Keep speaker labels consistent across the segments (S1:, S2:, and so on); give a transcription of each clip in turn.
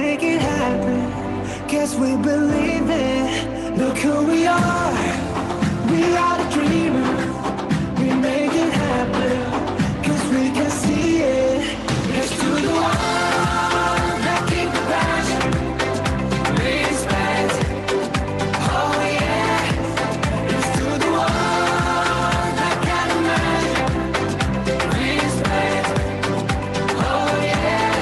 S1: make it happen. Guess we believe it. Look who we are. We are the dreamers. We make it happen. Cause we can see it. Let's do the one that keep the passion. Respect. Oh yeah. Let's do the one that can imagine. Respect. Oh yeah.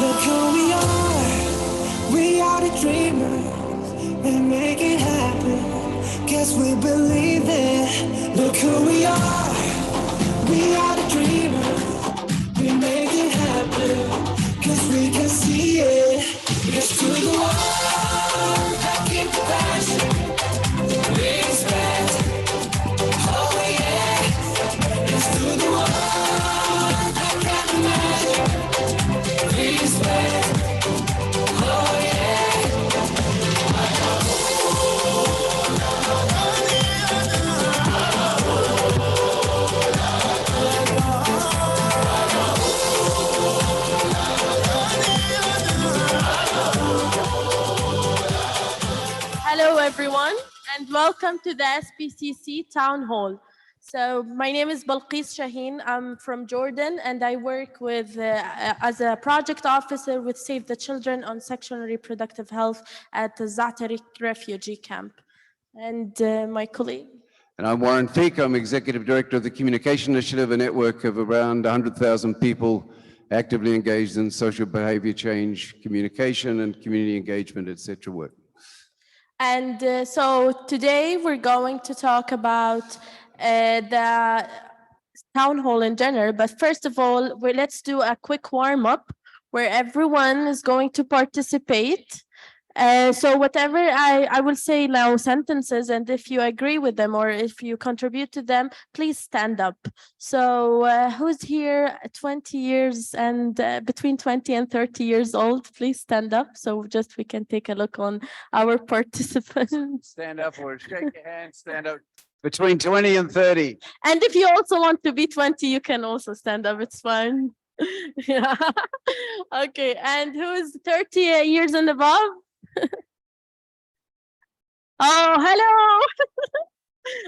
S1: Look who we are. We are the dreamers. We make it happen. Guess we believe it. Look who we are. We are the dreamers. We make it happen. Cause we can see it. Let's do the one that keep the passion. Respect. Oh yeah. Let's do the one that can imagine. Respect. Oh yeah.
S2: Hello, everyone, and welcome to the SPCC Town Hall. So my name is Balqees Shahin. I'm from Jordan, and I work with as a project officer with Save the Children on sexual and reproductive health at the Zaatari refugee camp. And my colleague.
S3: And I'm Warren Feek. I'm Executive Director of the Communication Initiative, a network of around 100,000 people actively engaged in social behavior change, communication, and community engagement, etc. work.
S2: And so today we're going to talk about the town hall in general. But first of all, let's do a quick warm-up where everyone is going to participate. So whatever I will say now sentences, and if you agree with them or if you contribute to them, please stand up. So who's here 20 years and between 20 and 30 years old, please stand up so just we can take a look on our participants.
S3: Stand up or shake your hand, stand up. Between 20 and 30.
S2: And if you also want to be 20, you can also stand up, it's fine. Yeah. Okay, and who is 30 years and above? Oh, hello.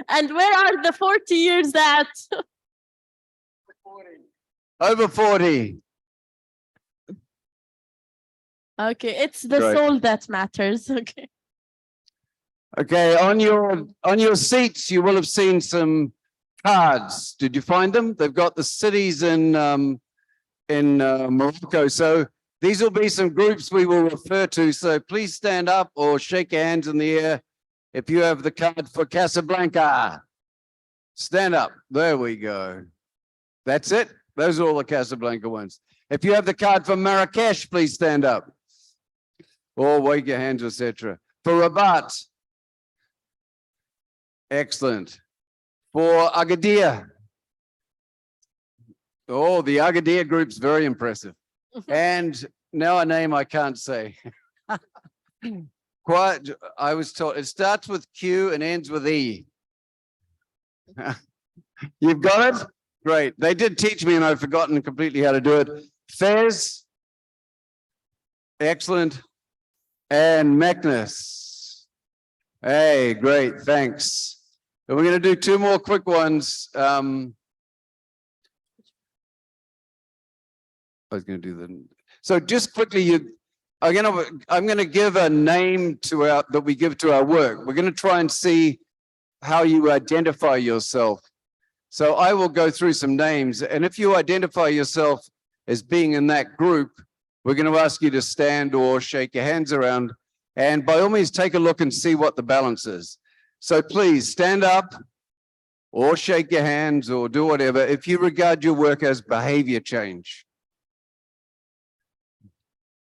S2: And where are the 40 years at?
S3: 40. Over 40.
S2: Okay, it's the
S3: Great.
S2: soul that matters. Okay.
S3: Okay, on your seats, you will have seen some cards. Did you find them? They've got the cities in Morocco. So these will be some groups we will refer to. So please stand up or shake your hands in the air if you have the card for Casablanca. Stand up. There we go. That's it. Those are all the Casablanca ones. If you have the card for Marrakesh, please stand up. Or wave your hands, etc. For Rabat. Excellent. For Agadir. Oh, the Agadir group's very impressive. And now a name I can't say. Quite, I was told it starts with Q and ends with E. You've got it? Great. They did teach me and I've forgotten completely how to do it. Fez. Excellent. And Magnus. Hey, great, thanks. And we're going to do two more quick ones. I was going to do the. So just quickly, I'm going to give a name to that we give to our work. We're going to try and see how you identify yourself. So I will go through some names, and if you identify yourself as being in that group, we're going to ask you to stand or shake your hands around, and by all means, take a look and see what the balance is. So please stand up or shake your hands or do whatever if you regard your work as behavior change.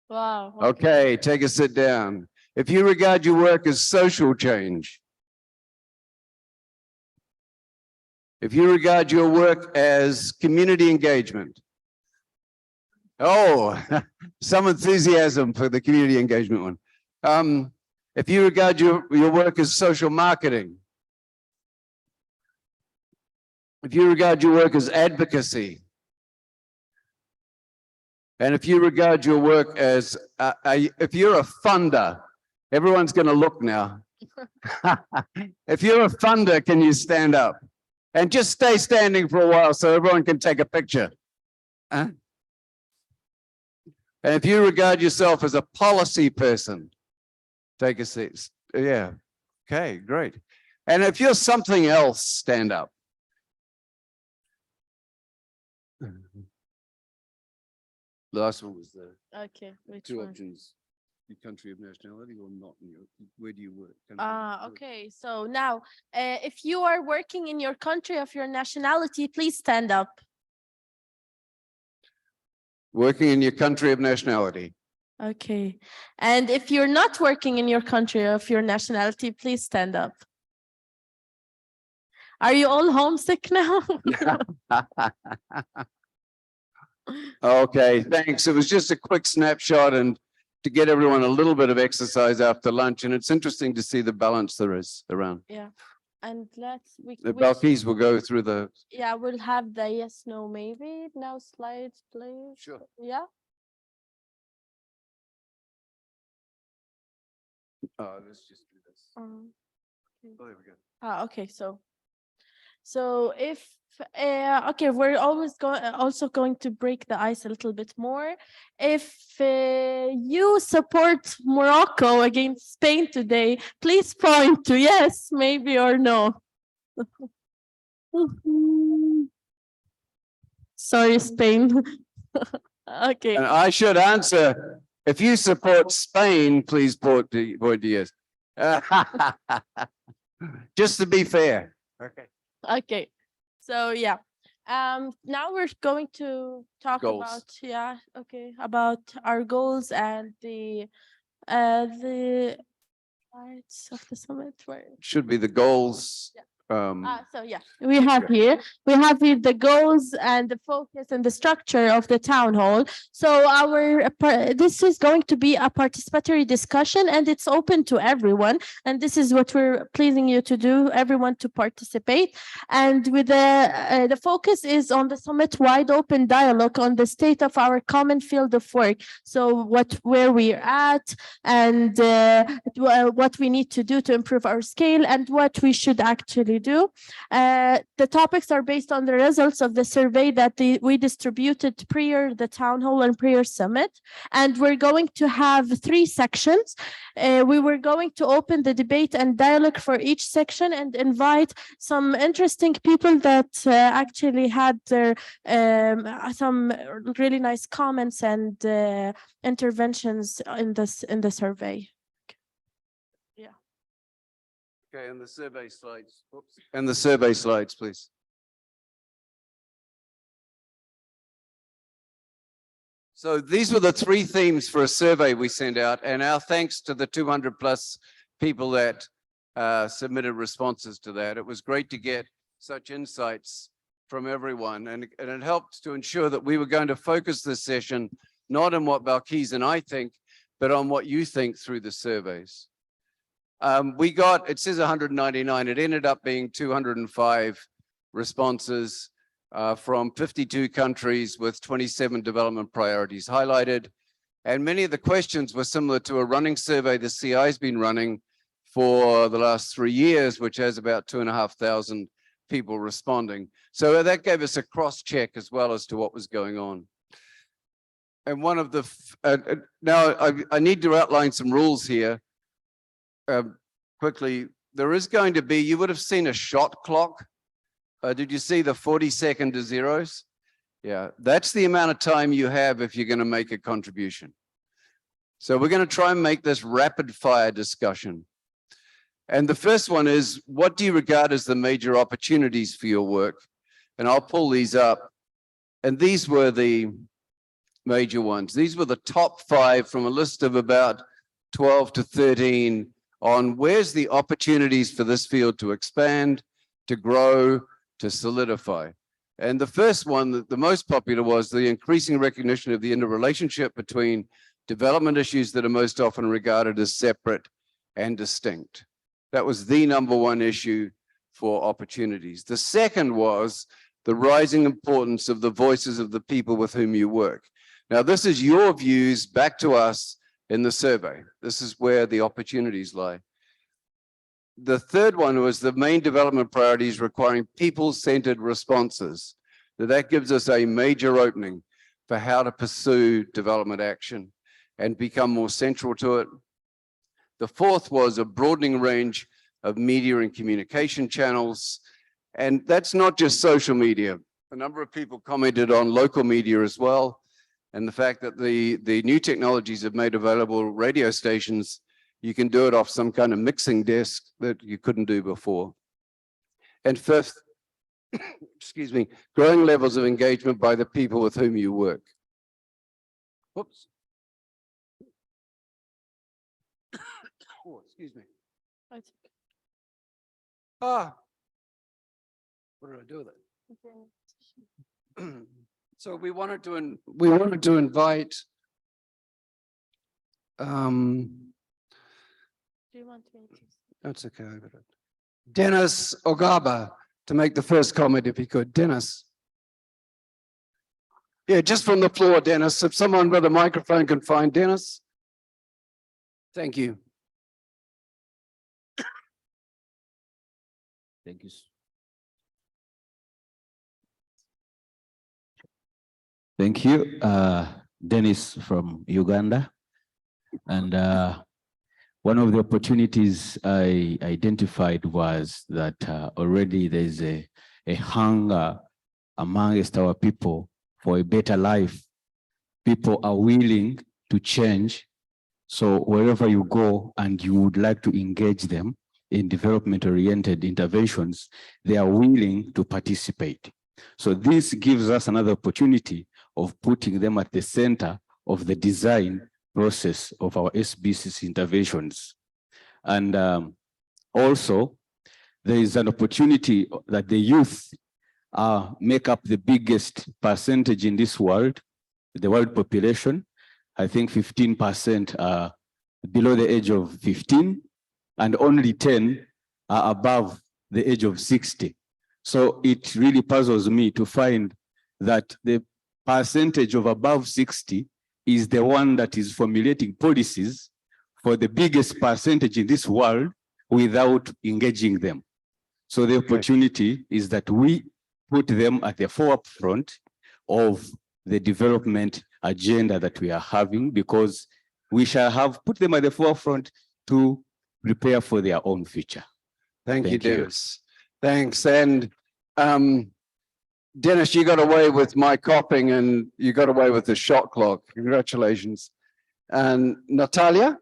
S2: Wow.
S3: Okay, take a sit down. If you regard your work as social change. If you regard your work as community engagement. Oh, some enthusiasm for the community engagement one. If you regard your work as social marketing. If you regard your work as advocacy. And if you regard your work as, if you're a funder, everyone's going to look now. If you're a funder, can you stand up? And just stay standing for a while so everyone can take a picture. And if you regard yourself as a policy person, take a seat. Yeah. Okay, great. And if you're something else, stand up. The last one was the two options. Your country of nationality or not? Where do you work?
S2: Okay. So now, if you are working in your country of your nationality, please stand up.
S3: Working in your country of nationality.
S2: Okay. And if you're not working in your country of your nationality, please stand up. Are you all homesick now?
S3: Okay, thanks. It was just a quick snapshot and to get everyone a little bit of exercise after lunch. And it's interesting to see the balance there is around.
S2: Yeah. And
S3: The Balqees will go through the.
S2: Yeah, we'll have the yes, no, maybe. Now slides, please.
S3: Sure.
S2: Yeah.
S3: Let's just do this.
S2: Okay.
S3: Oh, there we go.
S2: Okay. So if okay, we're also going to break the ice a little bit more. If you support Morocco against Spain today, please point to yes, maybe, or no. Sorry, Spain. Okay.
S3: And I should answer. If you support Spain, please point to yes. Just to be fair. Okay.
S2: Okay. So yeah. Now we're going to talk
S3: Goals.
S2: about our goals and the parts of the summit where
S3: Should be the goals.
S2: so yeah, we have here the goals and the focus and the structure of the town hall. So this is going to be a participatory discussion and it's open to everyone. And this is what we're pleasing you to do, everyone to participate. And with the focus is on the summit wide open dialogue on the state of our common field of work. So where we're at and what we need to do to improve our scale and what we should actually do. The topics are based on the results of the survey that we distributed prior the town hall and prior summit. And we're going to have 3 sections. We were going to open the debate and dialogue for each section and invite some interesting people that actually had their some really nice comments and interventions in the survey.
S3: Okay, and the survey slides. Oops. And the survey slides, please. So these were the 3 themes for a survey we sent out, and our thanks to the 200 plus people that submitted responses to that. It was great to get such insights from everyone, and it helped to ensure that we were going to focus this session not on what Balqees and I think, but on what you think through the surveys. We got, it says 199, it ended up being 205 responses from 52 countries with 27 development priorities highlighted. And many of the questions were similar to a running survey the CI's been running for the last 3 years, which has about 2,500 people responding. So that gave us a cross check as well as to what was going on. And one of the, now I need to outline some rules here quickly. There is going to be, you would have seen a shot clock. Did you see the 40-second to zeros? Yeah, that's the amount of time you have if you're going to make a contribution. So we're going to try and make this rapid fire discussion. And the first one is, what do you regard as the major opportunities for your work? And I'll pull these up. And these were the major ones. These were the top 5 from a list of about 12 to 13 on where's the opportunities for this field to expand, to grow, to solidify. And the first one, the most popular, was the increasing recognition of the interrelationship between development issues that are most often regarded as separate and distinct. That was the #1 issue for opportunities. The second was the rising importance of the voices of the people with whom you work. Now, this is your views back to us in the survey. This is where the opportunities lie. The third one was the main development priorities requiring people-centered responses. That gives us a major opening for how to pursue development action and become more central to it. The fourth was a broadening range of media and communication channels. And that's not just social media. A number of people commented on local media as well. And the fact that the new technologies have made available radio stations, you can do it off some kind of mixing desk that you couldn't do before. And fifth, excuse me, growing levels of engagement by the people with whom you work. Whoops. Oh, excuse me. Ah, what did I do with it? So we wanted to invite. Do you want to? That's okay. I got it. Dennis Ogaba to make the first comment, if he could. Dennis. Yeah, just from the floor, Dennis. If someone with a microphone can find Dennis. Thank you.
S4: Thank you. Thank you, Dennis from Uganda. And one of the opportunities I identified was that already there's a hunger amongst our people for a better life. People are willing to change. So wherever you go and you would like to engage them in development-oriented interventions, they are willing to participate. So this gives us another opportunity of putting them at the center of the design process of our SBCC interventions. And also, there is an opportunity that the youth make up the biggest percentage in this world, the world population. I think 15% are below the age of 15, and only 10 are above the age of 60. So it really puzzles me to find that the percentage of above 60 is the one that is formulating policies for the biggest percentage in this world without engaging them. So the opportunity is that we put them at the forefront of the development agenda that we are having, because we shall have put them at the forefront to prepare for their own future.
S3: Thank you, Dennis. Thanks. And Dennis, you got away with my copying and you got away with the shot clock. Congratulations. And Natalia?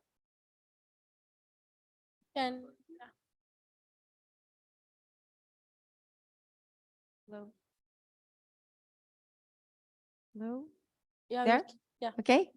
S2: And hello.
S5: Hello.
S2: Yeah,
S5: There?
S2: yeah.
S5: Okay.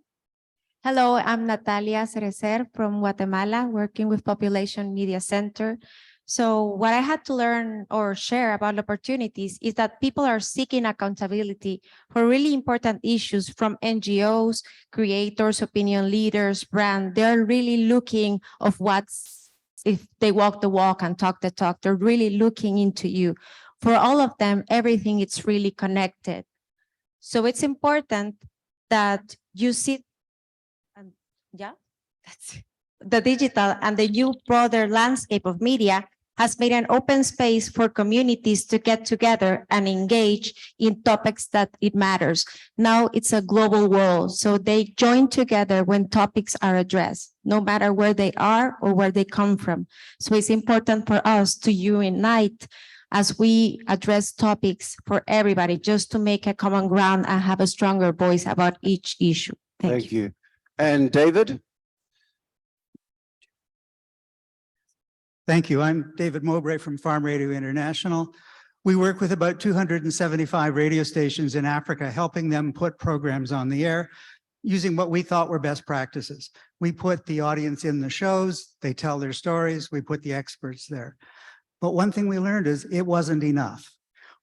S5: Hello, I'm Natalia Cerecer from Guatemala, working with Population Media Center. So what I had to learn or share about opportunities is that people are seeking accountability for really important issues from NGOs, creators, opinion leaders, brand. They're really looking of what's, if they walk the walk and talk the talk, they're really looking into you. For all of them, everything is really connected. So it's important that you sit and yeah, that's it. the digital and the new broader landscape of media has made an open space for communities to get together and engage in topics that it matters. Now it's a global world, so they join together when topics are addressed, no matter where they are or where they come from. So it's important for us to unite as we address topics for everybody, just to make a common ground and have a stronger voice about each issue. Thank you.
S3: And David?
S6: Thank you. I'm David Mowbray from Farm Radio International. We work with about 275 radio stations in Africa, helping them put programs on the air using what we thought were best practices. We put the audience in the shows, they tell their stories, we put the experts there. But one thing we learned is it wasn't enough.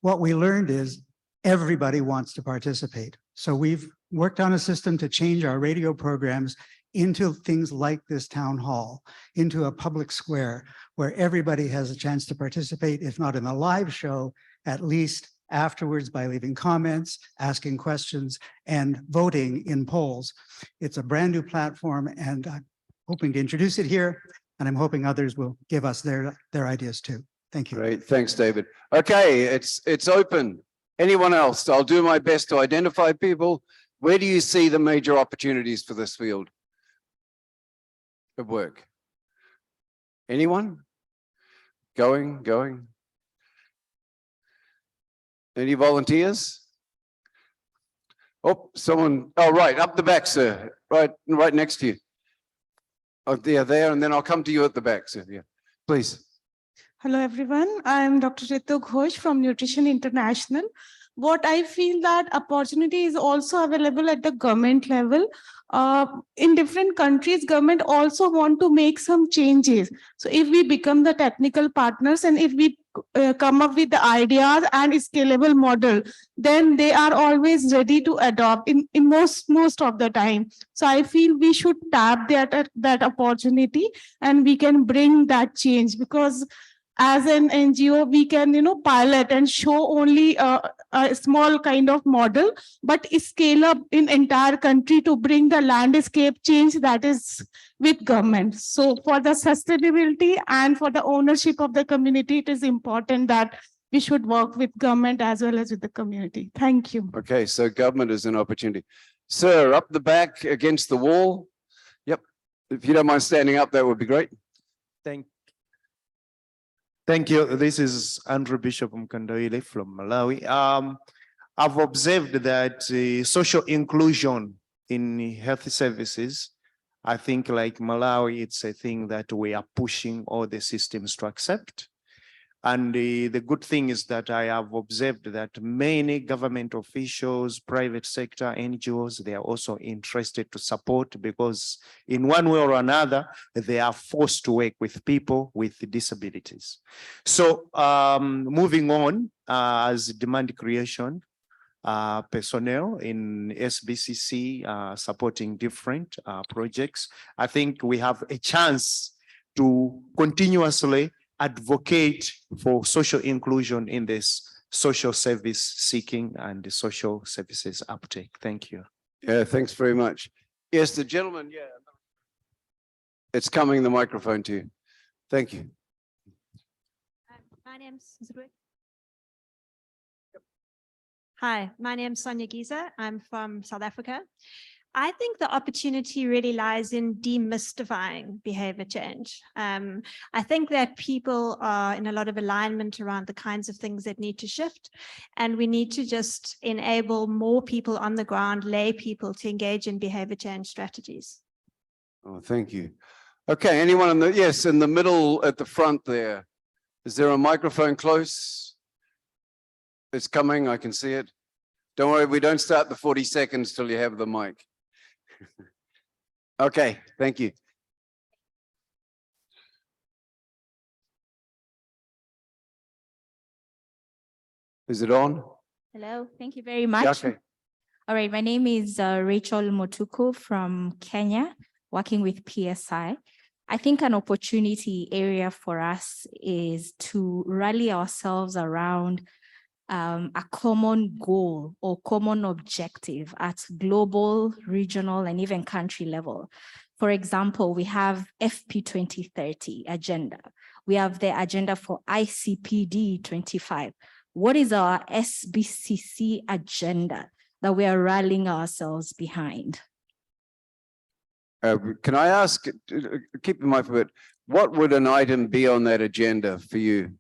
S6: What we learned is everybody wants to participate. So we've worked on a system to change our radio programs into things like this town hall, into a public square where everybody has a chance to participate, if not in a live show, at least afterwards by leaving comments, asking questions, and voting in polls. It's a brand new platform, and I'm hoping to introduce it here, and I'm hoping others will give us their ideas too. Thank you.
S3: Great, thanks, David. Okay, it's open. Anyone else? I'll do my best to identify people. Where do you see the major opportunities for this field of work? Anyone? Going? Any volunteers? Oh, someone, oh, right, up the back, sir. Right next to you. Oh, there, and then I'll come to you at the back, sir. Yeah, please.
S7: Hello, everyone. I am Dr. Ritu Ghosh from Nutrition International. What I feel that opportunity is also available at the government level. In different countries, government also want to make some changes. So if we become the technical partners and if we come up with the ideas and scalable model, then they are always ready to adopt in most of the time. So I feel we should tap that opportunity and we can bring that change, because as an NGO, we can, pilot and show only a small kind of model, but scale up in entire country to bring the landscape change that is with government. So for the sustainability and for the ownership of the community, it is important that we should work with government as well as with the community. Thank you.
S3: Okay, so government is an opportunity. Sir, up the back against the wall. Yep, if you don't mind standing up, that would be great.
S8: Thank you. This is Andrew Bishop Mkandoile from Malawi. I've observed that social inclusion in health services, I think like Malawi, it's a thing that we are pushing all the systems to accept. And the good thing is that I have observed that many government officials, private sector, NGOs, they are also interested to support, because in one way or another, they are forced to work with people with disabilities. So moving on, as demand creation, personnel in SBCC supporting different projects, I think we have a chance to continuously advocate for social inclusion in this social service seeking and the social services uptake. Thank you.
S3: Yeah, thanks very much. Yes, the gentleman, yeah. It's coming, the microphone to you. Thank you.
S9: My name's Hi, my name's Sonia Giza. I'm from South Africa. I think the opportunity really lies in demystifying behavior change. I think that people are in a lot of alignment around the kinds of things that need to shift, and we need to just enable more people on the ground, lay people, to engage in behavior change strategies.
S3: Oh, thank you. Okay, anyone in the, yes, in the middle at the front there. Is there a microphone close? It's coming, I can see it. Don't worry, we don't start the 40 seconds till you have the mic. Okay, thank you. Is it on?
S10: Hello, thank you very much.
S3: Okay.
S10: All right, my name is Rachel Motuku from Kenya, working with PSI. I think an opportunity area for us is to rally ourselves around a common goal or common objective at global, regional, and even country level. For example, we have FP 2030 agenda. We have the agenda for ICPD 25. What is our SBCC agenda that we are rallying ourselves behind?
S3: Can I ask, keep in mind for a bit, what would an item be on that agenda for you?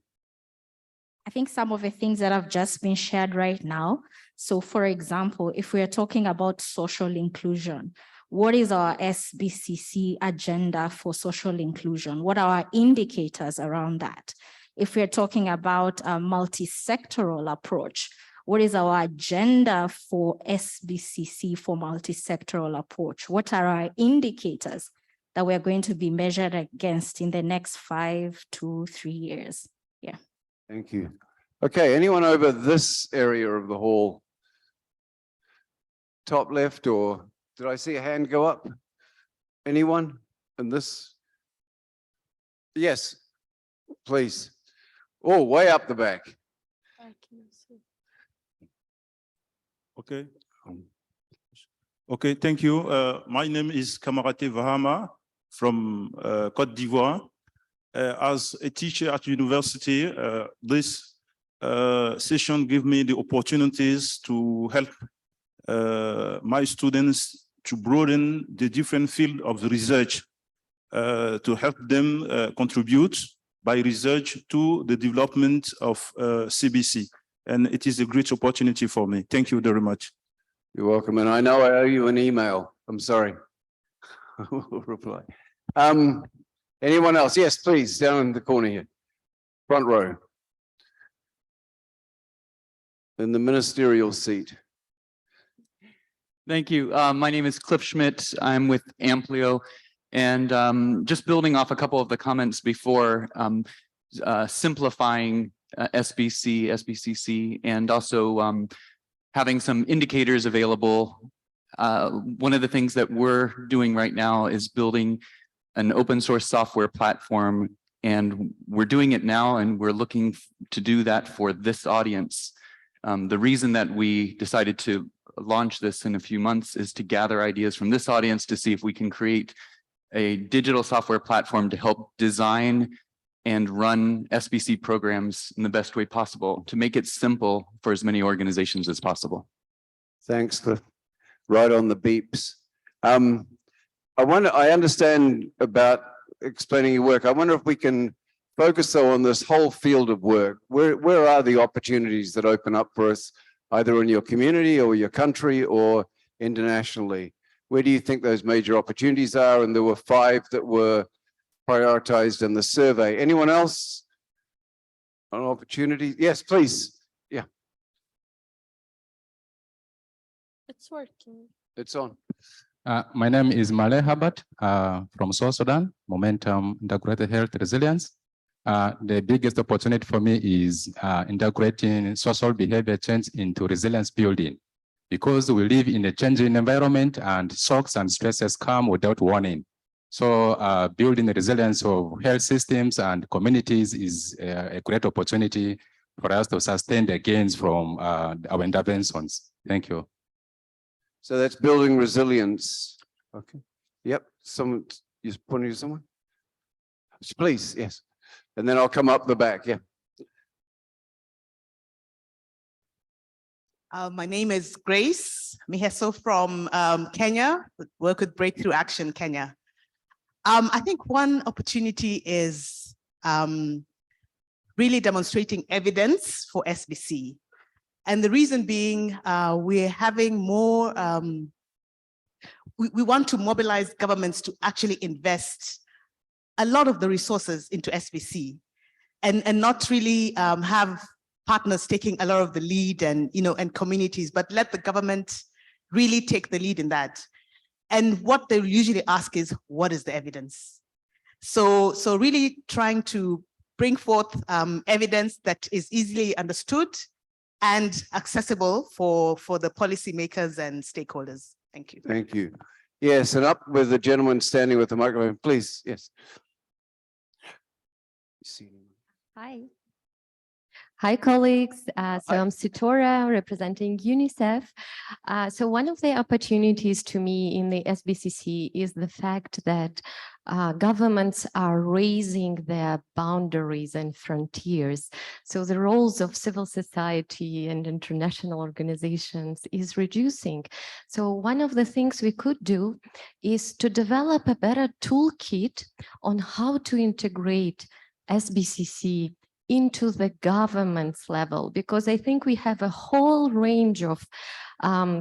S10: I think some of the things that have just been shared right now. So for example, if we are talking about social inclusion, what is our SBCC agenda for social inclusion? What are our indicators around that? If we're talking about a multi-sectoral approach, what is our agenda for SBCC for multi-sectoral approach? What are our indicators that we're going to be measured against in the next 5 to 3 years? Yeah.
S3: Thank you. Okay, anyone over this area of the hall? Top left, or did I see a hand go up? Anyone in this? Yes, please. Oh, way up the back.
S11: Okay. Okay, thank you. My name is Kamarate Vahama from Côte d'Ivoire. As a teacher at university, this session gives me the opportunities to help my students to broaden the different field of research, to help them contribute by research to the development of CBC. And it is a great opportunity for me. Thank you very much.
S3: You're welcome. And I know I owe you an email. I'm sorry. We'll reply. Anyone else? Yes, please, down in the corner here. Front row. In the ministerial seat.
S12: Thank you. My name is Cliff Schmidt. I'm with Amplio. And just building off a couple of the comments before, simplifying SBC, SBCC, and also having some indicators available. One of the things that we're doing right now is building an open source software platform, and we're doing it now, and we're looking to do that for this audience. The reason that we decided to launch this in a few months is to gather ideas from this audience to see if we can create a digital software platform to help design and run SBC programs in the best way possible, to make it simple for as many organizations as possible.
S3: Thanks, Cliff. Right on the beeps. I understand about explaining your work. I wonder if we can focus though on this whole field of work. Where are the opportunities that open up for us, either in your community or your country or internationally? Where do you think those major opportunities are? And there were 5 that were prioritized in the survey. Anyone else on opportunities? Yes, please. Yeah.
S2: It's working.
S3: It's on.
S13: My name is Malay Habat from South Sudan, Momentum Integrated Health Resilience. The biggest opportunity for me is integrating social behavior change into resilience building, because we live in a changing environment and shocks and stresses come without warning. So building the resilience of health systems and communities is a great opportunity for us to sustain the gains from our interventions. Thank you.
S3: So that's building resilience. Okay. Yep. Someone, you pointing to someone? Please, yes. And then I'll come up the back. Yeah.
S14: My name is Grace Miheso from Kenya, work with Breakthrough Action Kenya. I think one opportunity is really demonstrating evidence for SBC. And the reason being, we're having more, we want to mobilize governments to actually invest a lot of the resources into SBC and not really have partners taking a lot of the lead and, and communities, but let the government really take the lead in that. And what they usually ask is, what is the evidence? So really trying to bring forth evidence that is easily understood and accessible for the policymakers and stakeholders. Thank you.
S3: Thank you. Yes, and up with the gentleman standing with the microphone, please. Yes.
S15: Hi. Hi, colleagues. I'm Sitora representing UNICEF. So one of the opportunities to me in the SBCC is the fact that governments are raising their boundaries and frontiers. So the roles of civil society and international organizations is reducing. So one of the things we could do is to develop a better toolkit on how to integrate SBCC into the government's level, because I think we have a whole range of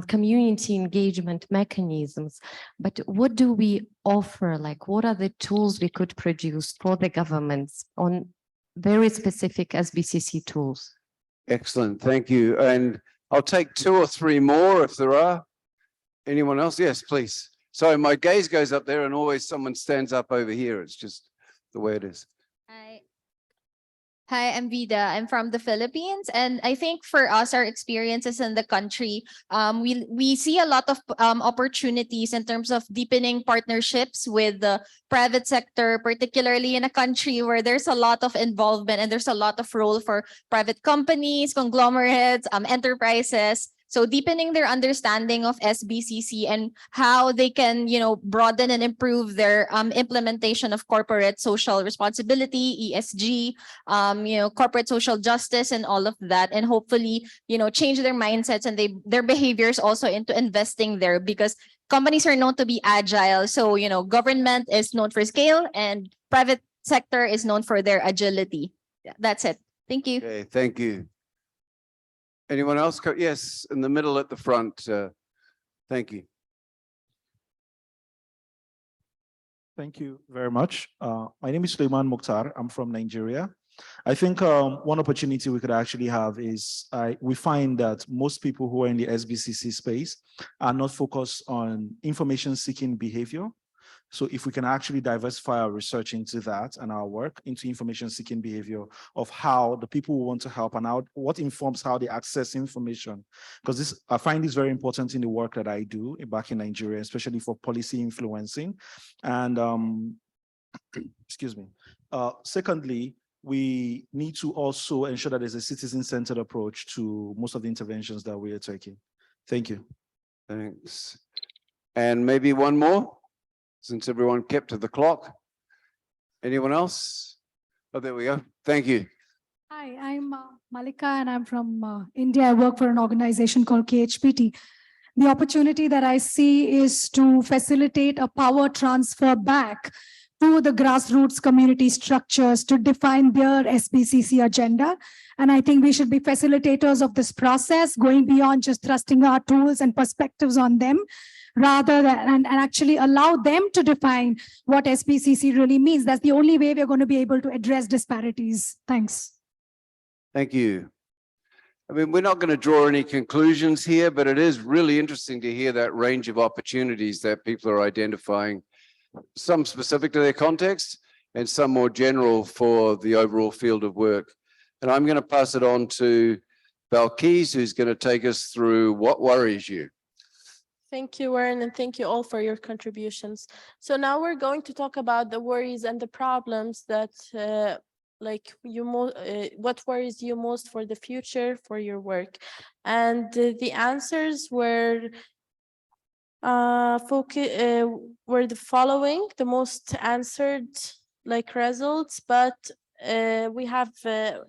S15: community engagement mechanisms, but what do we offer? Like, what are the tools we could produce for the governments on very specific SBCC tools?
S3: Excellent, thank you. And I'll take 2 or 3 more if there are. Anyone else? Yes, please. Sorry, my gaze goes up there and always someone stands up over here. It's just the way it is.
S16: Hi, I'm Vida. I'm from the Philippines. And I think for us, our experiences in the country, we see a lot of opportunities in terms of deepening partnerships with the private sector, particularly in a country where there's a lot of involvement and there's a lot of role for private companies, conglomerates, enterprises. So deepening their understanding of SBCC and how they can, broaden and improve their implementation of corporate social responsibility, ESG, corporate social justice and all of that. And hopefully, change their mindsets and their behaviors also into investing there, because companies are known to be agile. So, government is known for scale and private sector is known for their agility. That's it. Thank you.
S3: Okay, thank you. Anyone else? Yes, in the middle at the front. Thank you.
S17: Thank you very much. My name is Suleiman Mukhtar. I'm from Nigeria. I think one opportunity we could actually have is we find that most people who are in the SBCC space are not focused on information seeking behavior. So if we can actually diversify our research into that and our work into information seeking behavior of how the people who want to help and how, what informs how they access information. Because I find this very important in the work that I do back in Nigeria, especially for policy influencing. And excuse me. Secondly, we need to also ensure that there's a citizen-centered approach to most of the interventions that we are taking. Thank you.
S3: Thanks. And maybe one more, since everyone kept to the clock. Anyone else? Oh, there we go. Thank you.
S18: Hi, I'm Malika and I'm from India. I work for an organization called KHPT. The opportunity that I see is to facilitate a power transfer back to the grassroots community structures to define their SBCC agenda. And I think we should be facilitators of this process, going beyond just thrusting our tools and perspectives on them, rather than and actually allow them to define what SBCC really means. That's the only way we're going to be able to address disparities. Thanks.
S3: Thank you. I mean, we're not going to draw any conclusions here, but it is really interesting to hear that range of opportunities that people are identifying, some specific to their context and some more general for the overall field of work. And I'm going to pass it on to Balqees, who's going to take us through what worries you.
S2: Thank you, Warren, and thank you all for your contributions. So now we're going to talk about the worries and the problems that what worries you most for the future for your work. And the answers were the following, the most answered results, but we have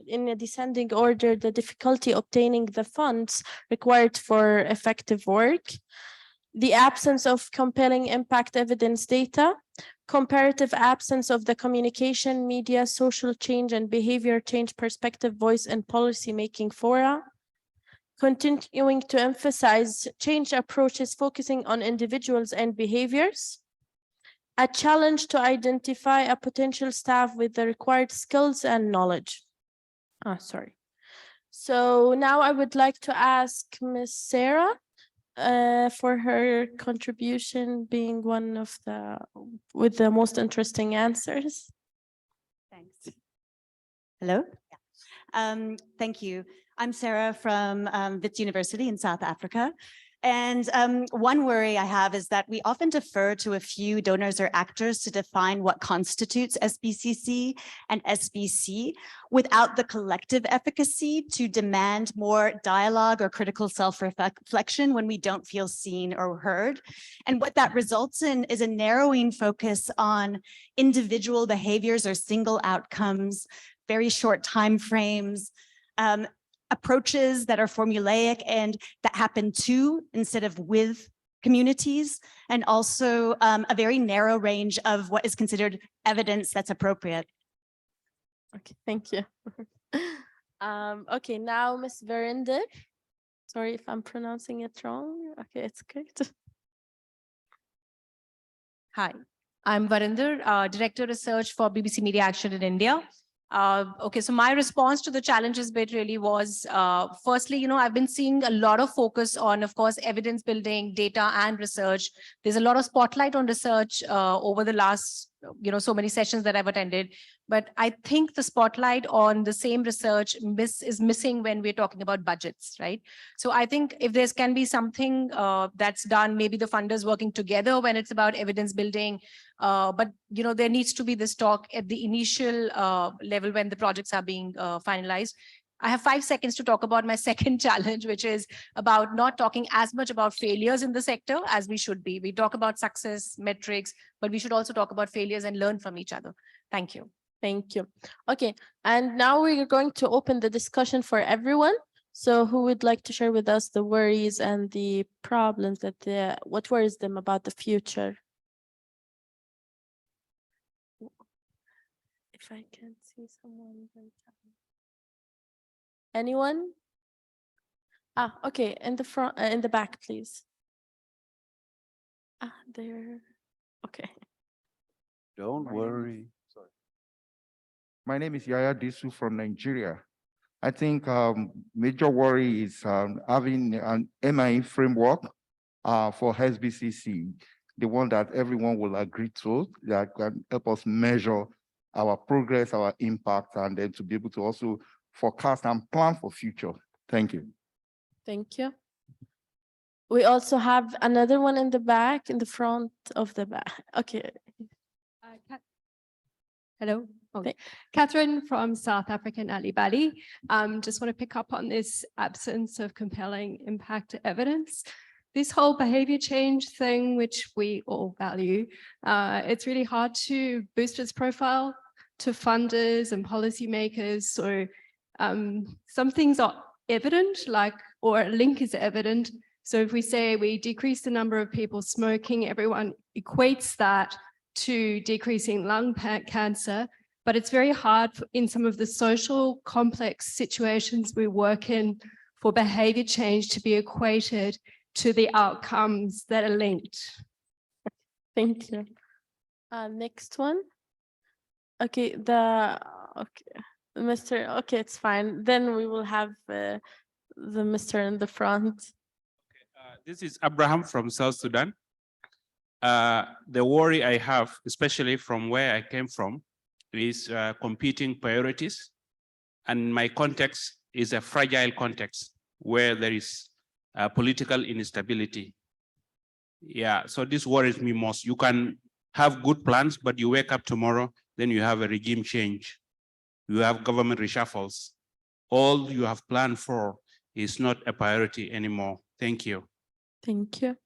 S2: in a descending order the difficulty obtaining the funds required for effective work, the absence of compelling impact evidence data, comparative absence of the communication, media, social change and behavior change perspective, voice and policy making fora, continuing to emphasize change approaches focusing on individuals and behaviors, a challenge to identify a potential staff with the required skills and knowledge. So now I would like to ask Ms. Sarah for her contribution, being one of with the most interesting answers.
S19: Thanks. Hello. Thank you. I'm Sarah from Wits University in South Africa. And one worry I have is that we often defer to a few donors or actors to define what constitutes SBCC and SBC without the collective efficacy to demand more dialogue or critical self-reflection when we don't feel seen or heard. And what that results in is a narrowing focus on individual behaviors or single outcomes, very short timeframes, approaches that are formulaic and that happen to instead of with communities, and also a very narrow range of what is considered evidence that's appropriate.
S2: Okay, thank you. Okay, now Ms. Verinder. Sorry if I'm pronouncing it wrong. Okay, it's good.
S20: Hi, I'm Varinder, Director Research for BBC Media Action in India. Okay, so my response to the challenges bit really was, firstly, I've been seeing a lot of focus on, of course, evidence building, data and research. There's a lot of spotlight on research over the last, so many sessions that I've attended. But I think the spotlight on the same research is missing when we're talking about budgets, right? So I think if there can be something that's done, maybe the funders working together when it's about evidence building, but there needs to be this talk at the initial level when the projects are being finalized. I have 5 seconds to talk about my second challenge, which is about not talking as much about failures in the sector as we should be. We talk about success metrics, but we should also talk about failures and learn from each other. Thank you.
S2: Thank you. Okay, and now we're going to open the discussion for everyone. So who would like to share with us the worries and the problems that what worries them about the future? If I can see someone. Anyone? Okay, in the front, in the back, please. There. Okay.
S3: Don't worry.
S21: Sorry. My name is Yaya Disu from Nigeria. I think major worry is having an MIE framework for SBCC, the one that everyone will agree to, that can help us measure our progress, our impact, and then to be able to also forecast and plan for future. Thank you.
S2: Thank you. We also have another one in the back, in the front of the back. Okay.
S22: Hello. Okay. Catherine from South African Ali Bali. Just want to pick up on this absence of compelling impact evidence. This whole behavior change thing, which we all value, it's really hard to boost its profile to funders and policymakers. So some things are evident, or a link is evident. So if we say we decrease the number of people smoking, everyone equates that to decreasing lung cancer, but it's very hard in some of the social complex situations we work in for behavior change to be equated to the outcomes that are linked.
S2: Thank you. Next one. Okay, Mr. Okay, it's fine. Then we will have the Mr. in the front.
S23: This is Abraham from South Sudan. The worry I have, especially from where I came from, is competing priorities. And my context is a fragile context where there is political instability. Yeah, so this worries me most. You can have good plans, but you wake up tomorrow, then you have a regime change. You have government reshuffles. All you have planned for is not a priority anymore. Thank you.
S2: Thank you.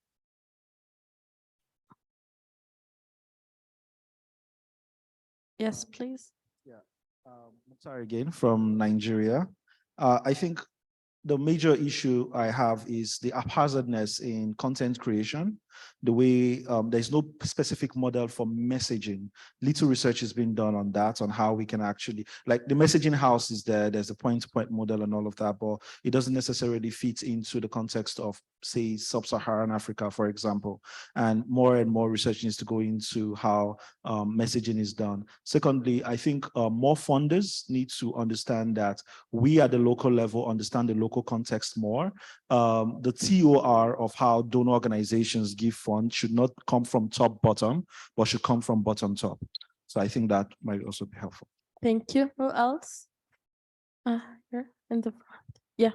S2: Yes, please.
S17: Yeah, sorry again from Nigeria. I think the major issue I have is the haphazardness in content creation. The way there's no specific model for messaging. Little research has been done on that, on how we can actually, like the messaging house is there, there's a point-to-point model and all of that, but it doesn't necessarily fit into the context of, say, sub-Saharan Africa, for example. And more research needs to go into how messaging is done. Secondly, I think more funders need to understand that we at the local level understand the local context more. The TOR of how donor organizations give funds should not come from top bottom, but should come from bottom top. So I think that might also be helpful.
S2: Thank you. Who else? Here in the front. Yeah.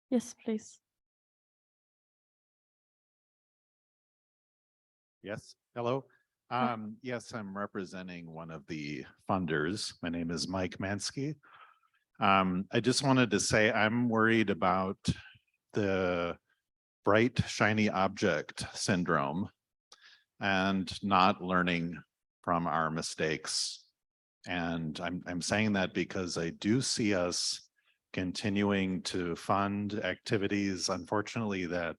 S2: Yes, please.
S1: Yes, hello. Yes, I'm representing one of the funders. My name is Mike Mansky. I just wanted to say I'm worried about the bright, shiny object syndrome and not learning from our mistakes. And I'm saying that because I do see us continuing to fund activities, unfortunately, that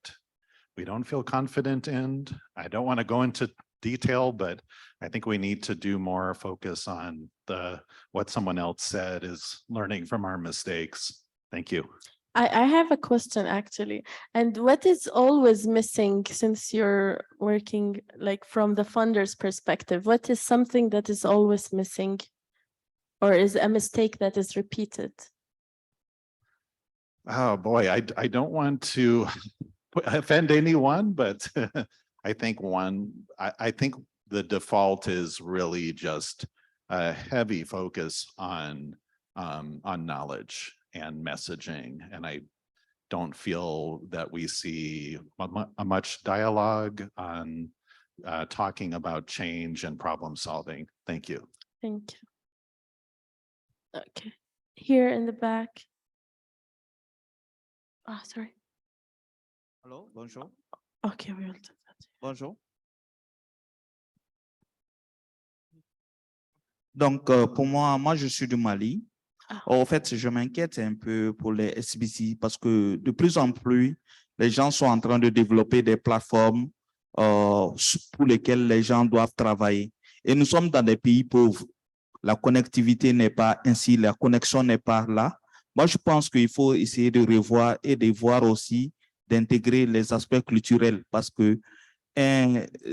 S1: we don't feel confident in. I don't want to go into detail, but I think we need to do more focus on what someone else said is learning from our mistakes. Thank you.
S2: I have a question actually. And what is always missing since you're working like from the funder's perspective? What is something that is always missing or is a mistake that is repeated?
S1: Oh boy, I don't want to offend anyone, but I think I think the default is really just a heavy focus on knowledge and messaging, and I don't feel that we see much dialogue on talking about change and problem solving. Thank you.
S2: Thank you. Okay, here in the back. Oh, sorry.
S4: Hello, bonjour.
S2: Okay, we will do that.
S4: Bonjour. Donc, pour moi, je suis du Mali. En fait, je m'inquiète un peu pour les SBC parce que de plus en plus, les gens sont en train de développer des plateformes pour lesquelles les gens doivent travailler. Et nous sommes dans des pays pauvres. La connectivité n'est pas ainsi, la connexion n'est pas là. Moi, je pense qu'il faut essayer de revoir et de voir aussi d'intégrer les aspects culturels parce que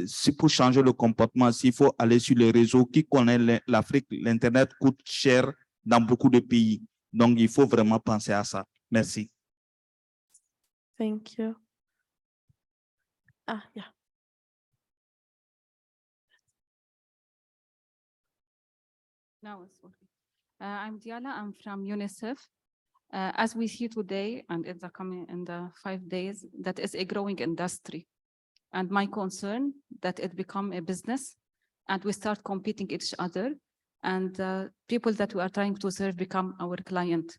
S4: c'est pour changer le comportement, s'il faut aller sur les réseaux. Qui connaît l'Afrique, l'Internet coûte cher dans beaucoup de pays. Donc, il faut vraiment penser à ça. Merci.
S2: Thank you. Yeah.
S5: Now it's working. I'm Diala. I'm from UNICEF. As we see today, and in the 5 days, that is a growing industry. And my concern that it become a business and we start competing each other and people that we are trying to serve become our client.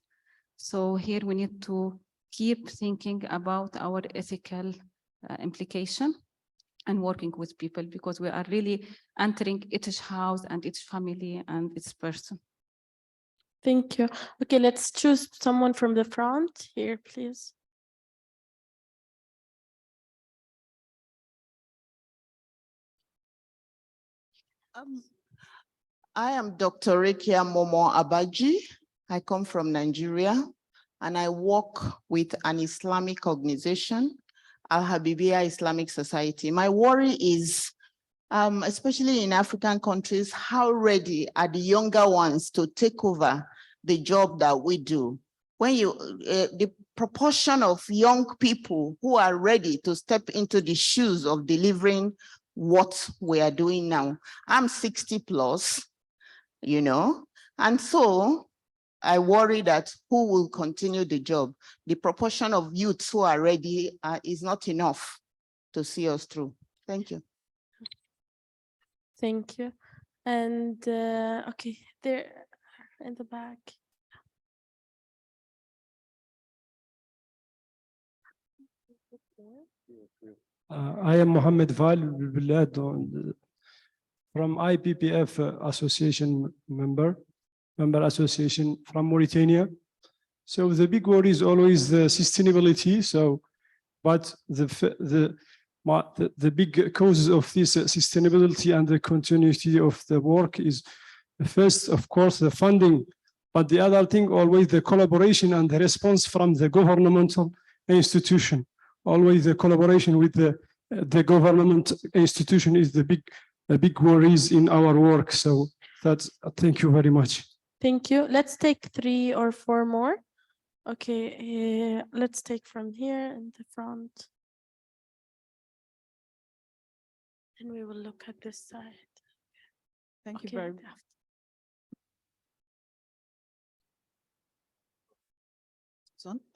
S5: So here we need to keep thinking about our ethical implication and working with people because we are really entering each house and each family and each person.
S2: Thank you. Okay, let's choose someone from the front here, please.
S24: I am Dr. Rekia Momo Abaji. I come from Nigeria and I work with an Islamic organization, Al-Habibiyah Islamic Society. My worry is, especially in African countries, how ready are the younger ones to take over the job that we do? When the proportion of young people who are ready to step into the shoes of delivering what we are doing now. I'm 60 plus, you know, and so I worry that who will continue the job? The proportion of youths who are ready is not enough to see us through. Thank you.
S2: Thank you. And okay, there in the back.
S25: I am Mohammed Val from IPPF Association member association from Mauritania. So the big worry is always the sustainability. So, but the big causes of this sustainability and the continuity of the work is first, of course, the funding, but the other thing always the collaboration and the response from the governmental institution. Always the collaboration with the government institution is the big worries in our work. So that's thank you very much.
S2: Thank you. Let's take 3 or 4 more. Okay, let's take from here in the front. And we will look at this side.
S24: Thank you very much.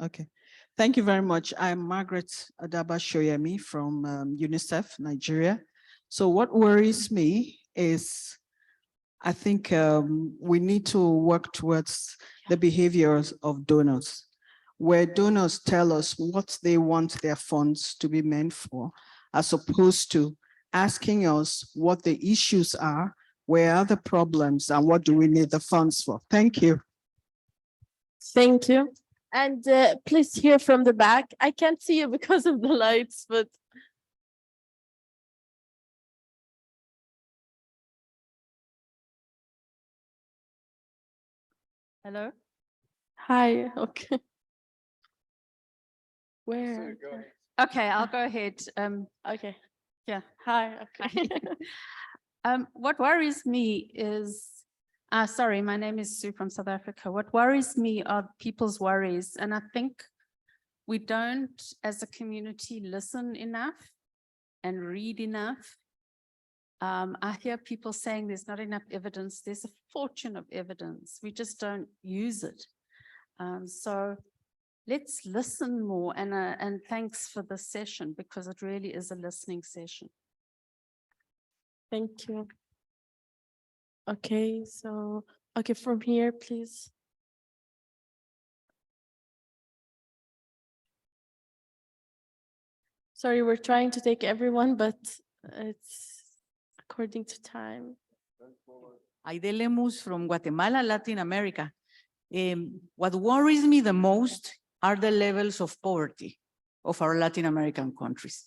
S24: Okay. Thank you very much. I'm Margaret Adaba Shoyemi from UNICEF, Nigeria.
S6: So what worries me is, I think we need to work towards the behaviors of donors, where donors tell us what they want their funds to be meant for, as opposed to asking us what the issues are, where are the problems, and what do we need the funds for? Thank you.
S2: Thank you. And please hear from the back. I can't see you because of the lights, but.
S7: Hello.
S2: Hi, okay. Where?
S7: Okay, I'll go ahead.
S2: Okay.
S7: Yeah.
S2: Hi, okay.
S7: What worries me is, sorry, my name is Sue from South Africa. What worries me are people's worries. And I think we don't, as a community, listen enough and read enough. I hear people saying there's not enough evidence. There's a fortune of evidence. We just don't use it. So let's listen more, and thanks for the session, because it really is a listening session.
S2: Thank you. Okay, so, okay, from here, please. Sorry, we're trying to take everyone, but it's according to time.
S8: Aide Lemus from Guatemala, Latin America. What worries me the most are the levels of poverty of our Latin American countries,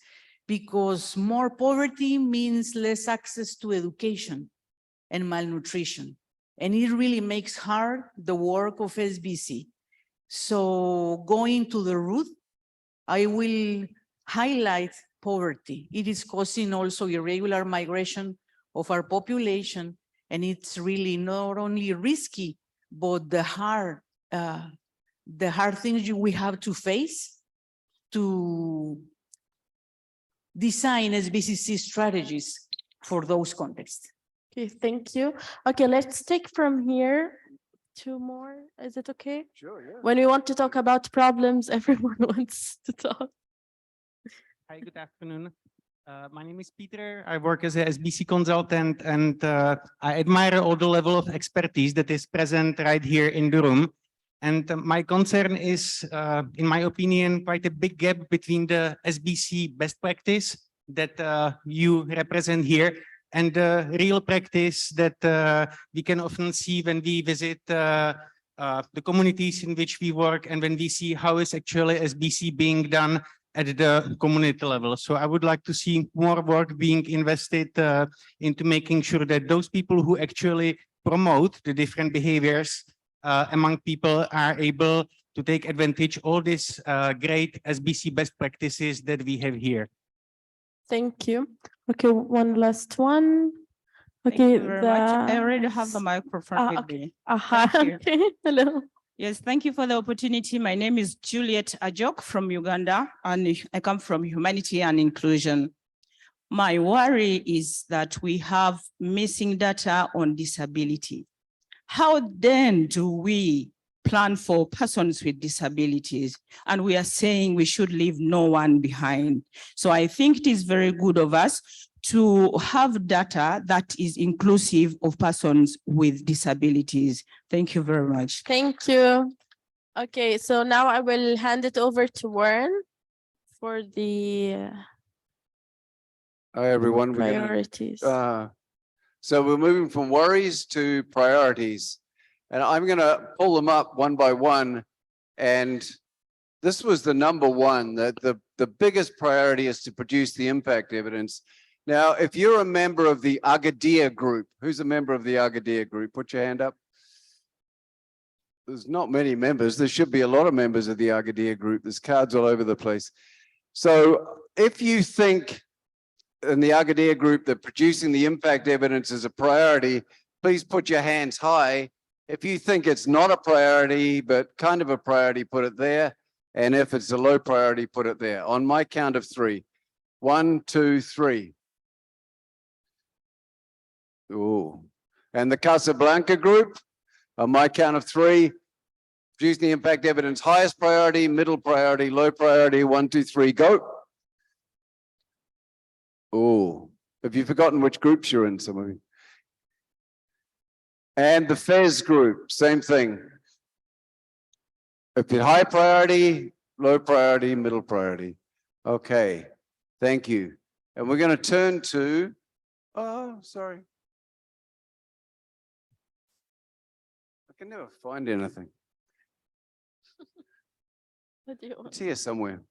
S8: because more poverty means less access to education and malnutrition. And it really makes hard the work of SBC. So going to the root, I will highlight poverty. It is causing also irregular migration of our population, and it's really not only risky, but the hard things we have to face to design SBCC strategies for those contexts.
S2: Okay, thank you. Okay, let's take from here 2 more. Is it okay?
S8: Sure, yeah.
S2: When we want to talk about problems, everyone wants to talk.
S9: Hi, good afternoon. My name is Peter. I work as a SBC consultant, and I admire all the level of expertise that is present right here in the room. And my concern is, in my opinion, quite a big gap between the SBC best practice that you represent here and the real practice that we can often see when we visit the communities in which we work, and when we see how is actually SBC being done at the community level. So I would like to see more work being invested into making sure that those people who actually promote the different behaviors among people are able to take advantage of all these great SBC best practices that we have here.
S2: Thank you. Okay, one last one.
S10: Thank
S2: Okay,
S10: you very much. I already have the microphone with me. Thank you.
S2: Okay, hello.
S10: Yes, thank you for the opportunity. My name is Juliet Ajok from Uganda, and I come from Humanity and Inclusion. My worry is that we have missing data on disability. How then do we plan for persons with disabilities? And we are saying we should leave no one behind. So I think it is very good of us to have data that is inclusive of persons with disabilities. Thank you very much.
S2: Thank you. Okay, so now I will hand it over to Warren for the
S3: Hi, everyone.
S2: priorities.
S3: So we're moving from worries to priorities, and I'm going to pull them up one by one. And this was the number one, that the biggest priority is to produce the impact evidence. Now, if you're a member of the Agadir group, who's a member of the Agadir group? Put your hand up. There's not many members. There should be a lot of members of the Agadir group. There's cards all over the place. So if you think in the Agadir group that producing the impact evidence is a priority, please put your hands high. If you think it's not a priority, but kind of a priority, put it there. And if it's a low priority, put it there. On my count of 3. 1, 2, 3. Ooh. And the Casablanca group, on my count of 3, producing the impact evidence, highest priority, middle priority, low priority, 1, 2, 3, go. Oh, Have you forgotten which groups you're in, some of you? And the FES group, same thing. If you're high priority, low priority, middle priority. Okay, thank you. And we're going to turn to, oh, sorry. I can never find anything. It's here somewhere.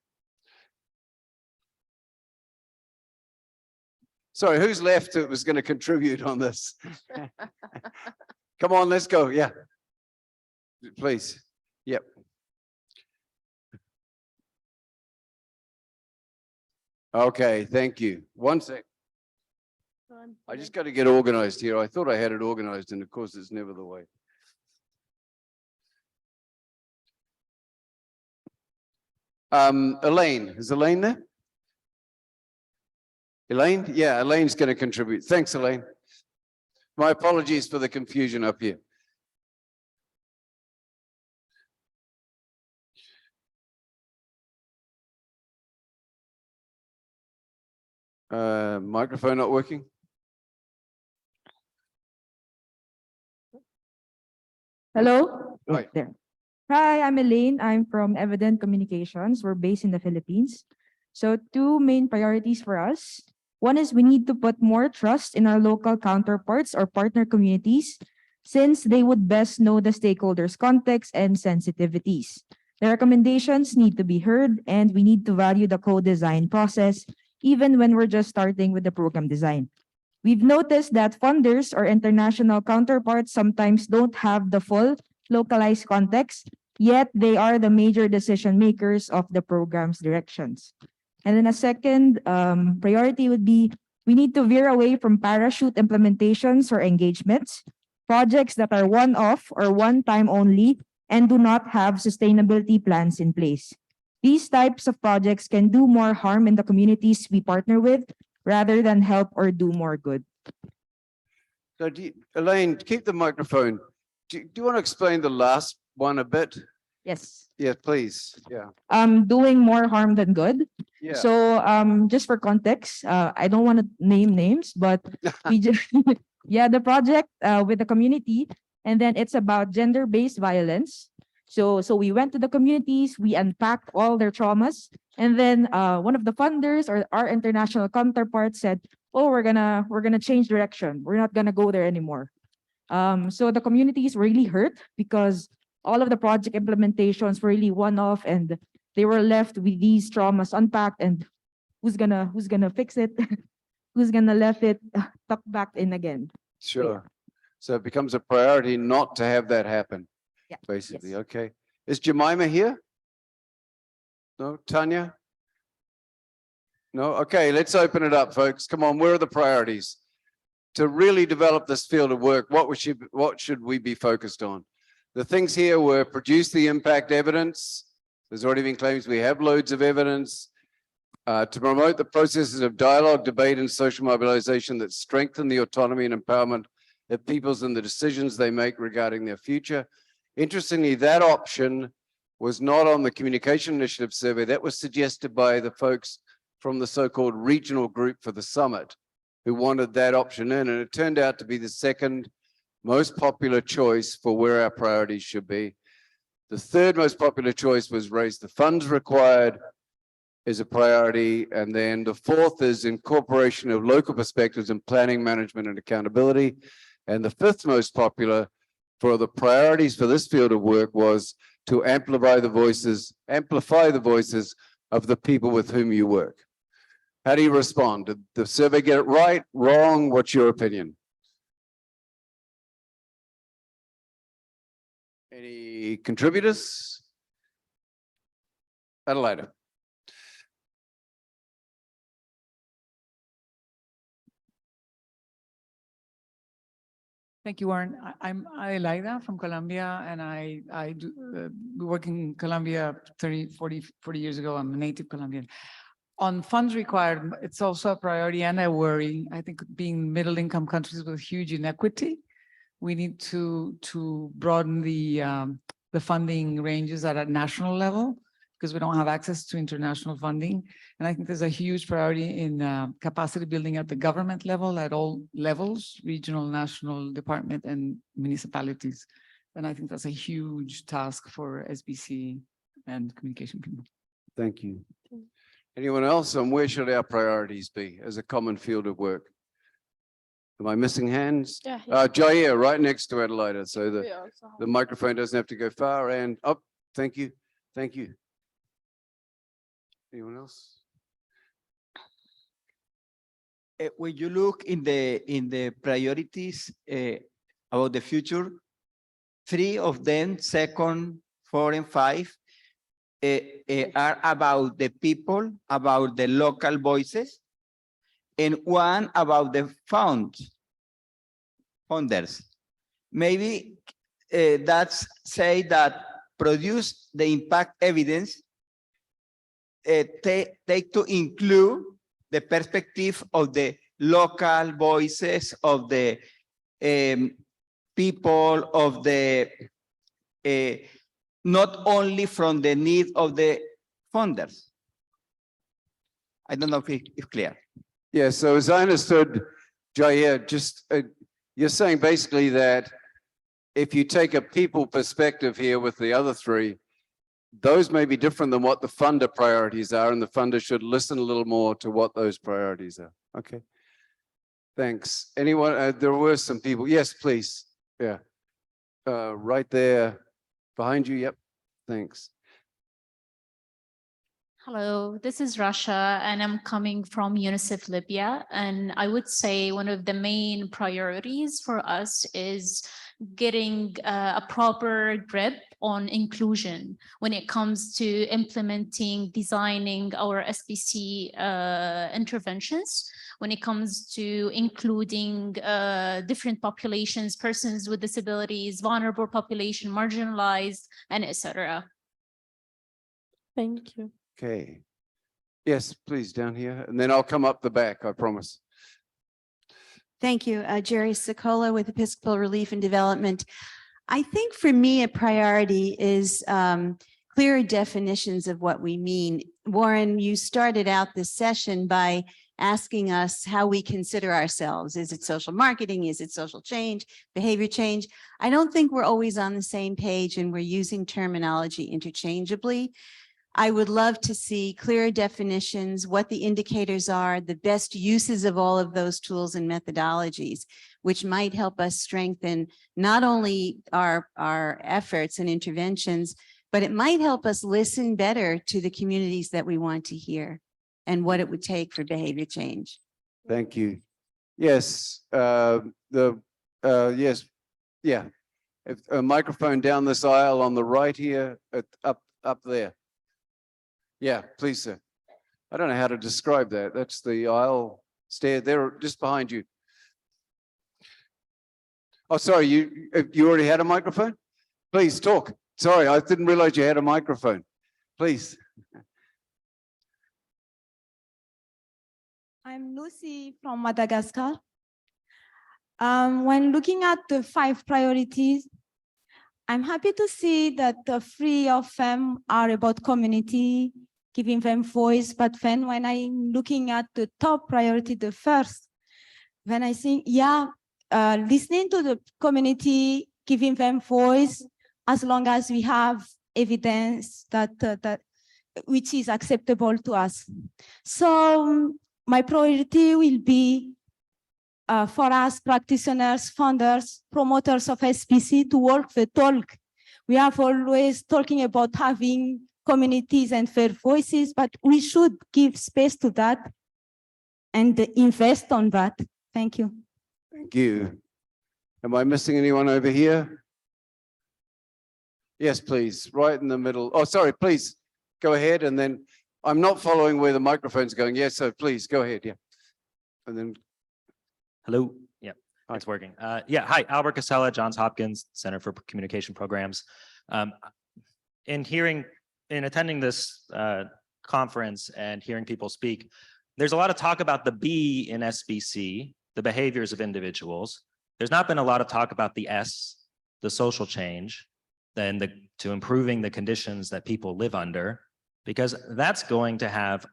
S3: Sorry, who's left that was going to contribute on this? Come on, let's go. Yeah. Please. Yep. Okay, thank you. One sec. I just got to get organized here. I thought I had it organized, and of course, it's never the way. Elaine, is Elaine there? Elaine? Yeah, Elaine's going to contribute. Thanks, Elaine. My apologies for the confusion up here. Microphone not working?
S11: Hello?
S3: Hi.
S11: There. Hi, I'm Elaine. I'm from Evident Communications. We're based in the Philippines. So two main priorities for us. One is we need to put more trust in our local counterparts or partner communities, since they would best know the stakeholders' context and sensitivities. The recommendations need to be heard, and we need to value the co-design process, even when we're just starting with the program design. We've noticed that funders or international counterparts sometimes don't have the full localized context, yet they are the major decision makers of the program's directions. And then a second priority would be we need to veer away from parachute implementations or engagements, projects that are one-off or one-time only and do not have sustainability plans in place. These types of projects can do more harm in the communities we partner with rather than help or do more good.
S3: So Elaine, keep the microphone. Do you want to explain the last one a bit?
S11: Yes.
S3: Yeah, please. Yeah.
S11: Doing more harm than good.
S3: Yeah.
S11: So just for context, I don't want to name names, but we just yeah, the project with the community, and then it's about gender-based violence. So we went to the communities, we unpacked all their traumas, and then one of the funders or our international counterpart said, "Oh, we're gonna change direction. We're not gonna go there anymore." So the community is really hurt because all of the project implementations were really one-off, and they were left with these traumas unpacked. And who's gonna fix it? Who's gonna let it tuck back in again?
S3: Sure. So it becomes a priority not to have that happen.
S11: Yeah.
S3: Basically, okay. Is Jemima here? No, Tanya? No, okay, let's open it up, folks. Come on, where are the priorities? To really develop this field of work, what should we be focused on? The things here were produce the impact evidence. There's already been claims we have loads of evidence. To promote the processes of dialogue, debate, and social mobilization that strengthen the autonomy and empowerment of peoples and the decisions they make regarding their future. Interestingly, that option was not on the Communication Initiative survey. That was suggested by the folks from the so-called regional group for the summit who wanted that option in, and it turned out to be the second most popular choice for where our priorities should be. The third most popular choice was raise the funds required is a priority, and then the fourth is incorporation of local perspectives in planning, management, and accountability. And the fifth most popular for the priorities for this field of work was to amplify the voices of the people with whom you work. How do you respond? Did the survey get it right, wrong? What's your opinion? Any contributors? Adelaide.
S12: Thank you, Warren. I'm Adelaida from Colombia, and I do work in Colombia 40 years ago. I'm a native Colombian. On funds required, it's also a priority and a worry. I think being middle income countries with huge inequity, we need to broaden the funding ranges at a national level because we don't have access to international funding. And I think there's a huge priority in capacity building at the government level, at all levels, regional, national, department, and municipalities. And I think that's a huge task for SBC and communication people.
S3: Thank you. Anyone else? And where should our priorities be as a common field of work? Am I missing hands?
S2: Yeah,
S3: Jair, right next to Adelaide, so the microphone doesn't have to go far. And up, thank you, thank you. Anyone else?
S13: When you look in the priorities about the future, 3 of them, 2nd, 4, and 5, are about the people, about the local voices, and 1 about the founders. Maybe that's say that produce the impact evidence, take to include the perspective of the local voices of the people of the not only from the need of the funders. I don't know if it's clear.
S3: Yeah, so as I understood, Jair, just you're saying basically that if you take a people perspective here with the other 3, those may be different than what the funder priorities are, and the funder should listen a little more to what those priorities are. Okay. Thanks. Anyone? There were some people. Yes, please. Yeah. Right there behind you. Yep. Thanks.
S14: Hello, this is Rasha, and I'm coming from UNICEF Libya. And I would say one of the main priorities for us is getting a proper grip on inclusion when it comes to implementing, designing our SBC interventions, when it comes to including different populations, persons with disabilities, vulnerable population, marginalized, and etc.
S2: Thank you.
S3: Okay. Yes, please, down here, and then I'll come up the back, I promise.
S19: Thank you. Jerry Sokola with Episcopal Relief and Development. I think for me, a priority is clearer definitions of what we mean. Warren, you started out this session by asking us how we consider ourselves. Is it social marketing? Is it social change, behavior change? I don't think we're always on the same page and we're using terminology interchangeably. I would love to see clearer definitions, what the indicators are, the best uses of all of those tools and methodologies, which might help us strengthen not only our efforts and interventions, but it might help us listen better to the communities that we want to hear and what it would take for behavior change.
S3: Thank you. Yes, yes, yeah. If a microphone down this aisle on the right here, up there. Yeah, please, sir. I don't know how to describe that. That's the aisle stair there, just behind you. Oh, sorry, you already had a microphone? Please talk. Sorry, I didn't realize you had a microphone. Please.
S15: I'm Lucy from Madagascar. When looking at the 5 priorities, I'm happy to see that 3 of them are about community, giving them voice. But then when I'm looking at the top priority, the first, when I think, yeah, listening to the community, giving them voice, as long as we have evidence that which is acceptable to us. So my priority will be for us practitioners, founders, promoters of SPC to work the talk. We have always talking about having communities and fair voices, but we should give space to that and invest on that. Thank you.
S3: Thank you. Am I missing anyone over here? Yes, please, right in the middle. Oh, sorry, please go ahead. And then I'm not following where the microphone's going. Yes, so please go ahead. Yeah. And then.
S16: Hello. Yeah, it's working. Yeah, hi, Albert Casella, Johns Hopkins Center for Communication Programs. In attending this conference and hearing people speak, there's a lot of talk about the B in SBC, the behaviors of individuals. There's not been a lot of talk about the S, the social change, then to improving the conditions that people live under. because that's going to have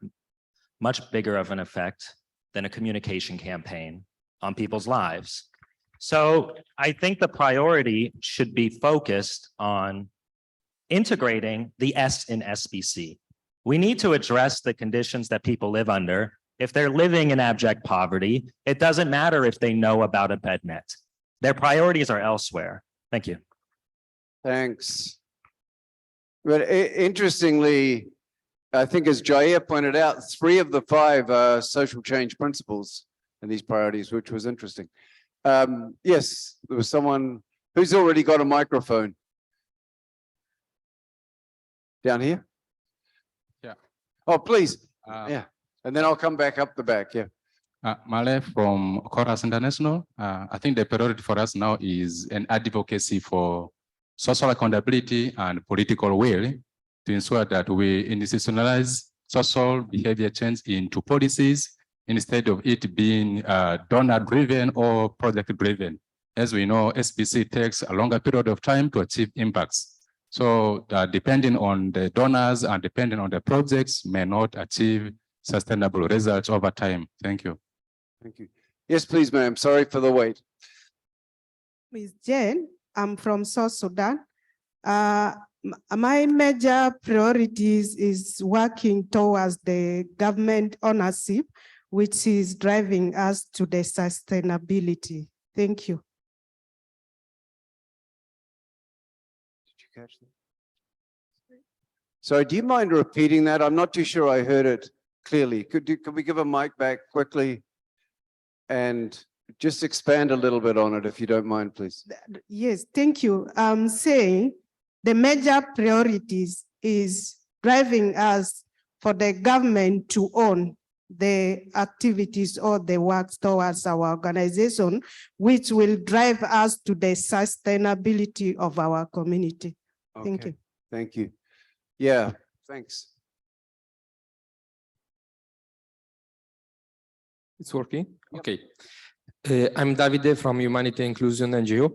S16: much bigger of an effect than a communication campaign on people's lives. So I think the priority should be focused on integrating the S in SBC. We need to address the conditions that people live under. If they're living in abject poverty, it doesn't matter if they know about a bed net. Their priorities are elsewhere. Thank you.
S3: Thanks. But interestingly, I think as Jair pointed out, 3 of the 5 are social change principles in these priorities, which was interesting. Yes, there was someone who's already got a microphone. Down here?
S18: Yeah.
S3: Oh, please. Yeah. And then I'll come back up the back. Yeah.
S18: Male from Chorus International. I think the priority for us now is an advocacy for social accountability and political will to ensure that we institutionalize social behavior change into policies instead of it being donor-driven or project-driven. As we know, SBC takes a longer period of time to achieve impacts. So depending on the donors and depending on the projects may not achieve sustainable results over time. Thank you.
S3: Thank you. Yes, please, ma'am. Sorry for the wait.
S20: Ms. Jane, I'm from South Sudan. My major priorities is working towards the government ownership, which is driving us to the sustainability. Thank you.
S3: Did you catch that? Sorry, do you mind repeating that? I'm not too sure I heard it clearly. Could we give a mic back quickly and just expand a little bit on it, if you don't mind, please?
S20: Yes, thank you. I'm saying the major priorities is driving us for the government to own the activities or the works towards our organization, which will drive us to the sustainability of our community. Thank you.
S3: Thank you. Yeah, thanks.
S21: It's working? Okay. I'm Davide from Humanity Inclusion NGO.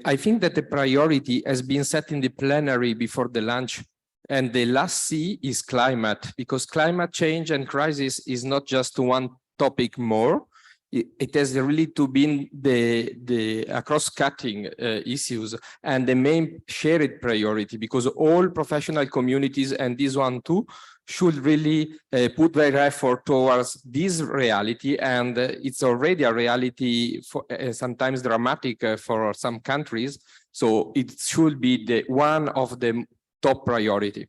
S21: I think that the priority has been set in the plenary before the lunch, and the last C is climate, because climate change and crisis is not just one topic more. It has really to be the cross-cutting issues and the main shared priority, because all professional communities and this one too should really put their effort towards this reality, and it's already a reality for, sometimes dramatic for some countries. So it should be the one of the top priority.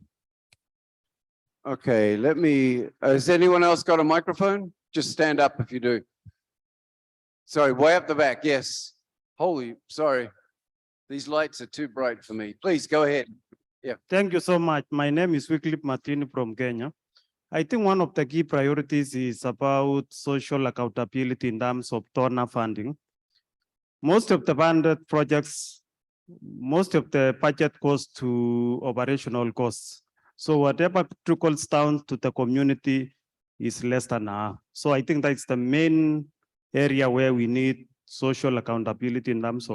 S3: Okay, let me, has anyone else got a microphone? Just stand up if you do. Sorry, way up the back, yes. Holy, sorry. These lights are too bright for me. Please go ahead. Yeah.
S22: Thank you so much. My name is Wycliffe Martin from Kenya. I think one of the key priorities is about social accountability in terms of donor funding. Most of the funded projects, most of the budget goes to operational costs. So whatever trickles down to the community is less than half. So I think that's the main area where we need social accountability in terms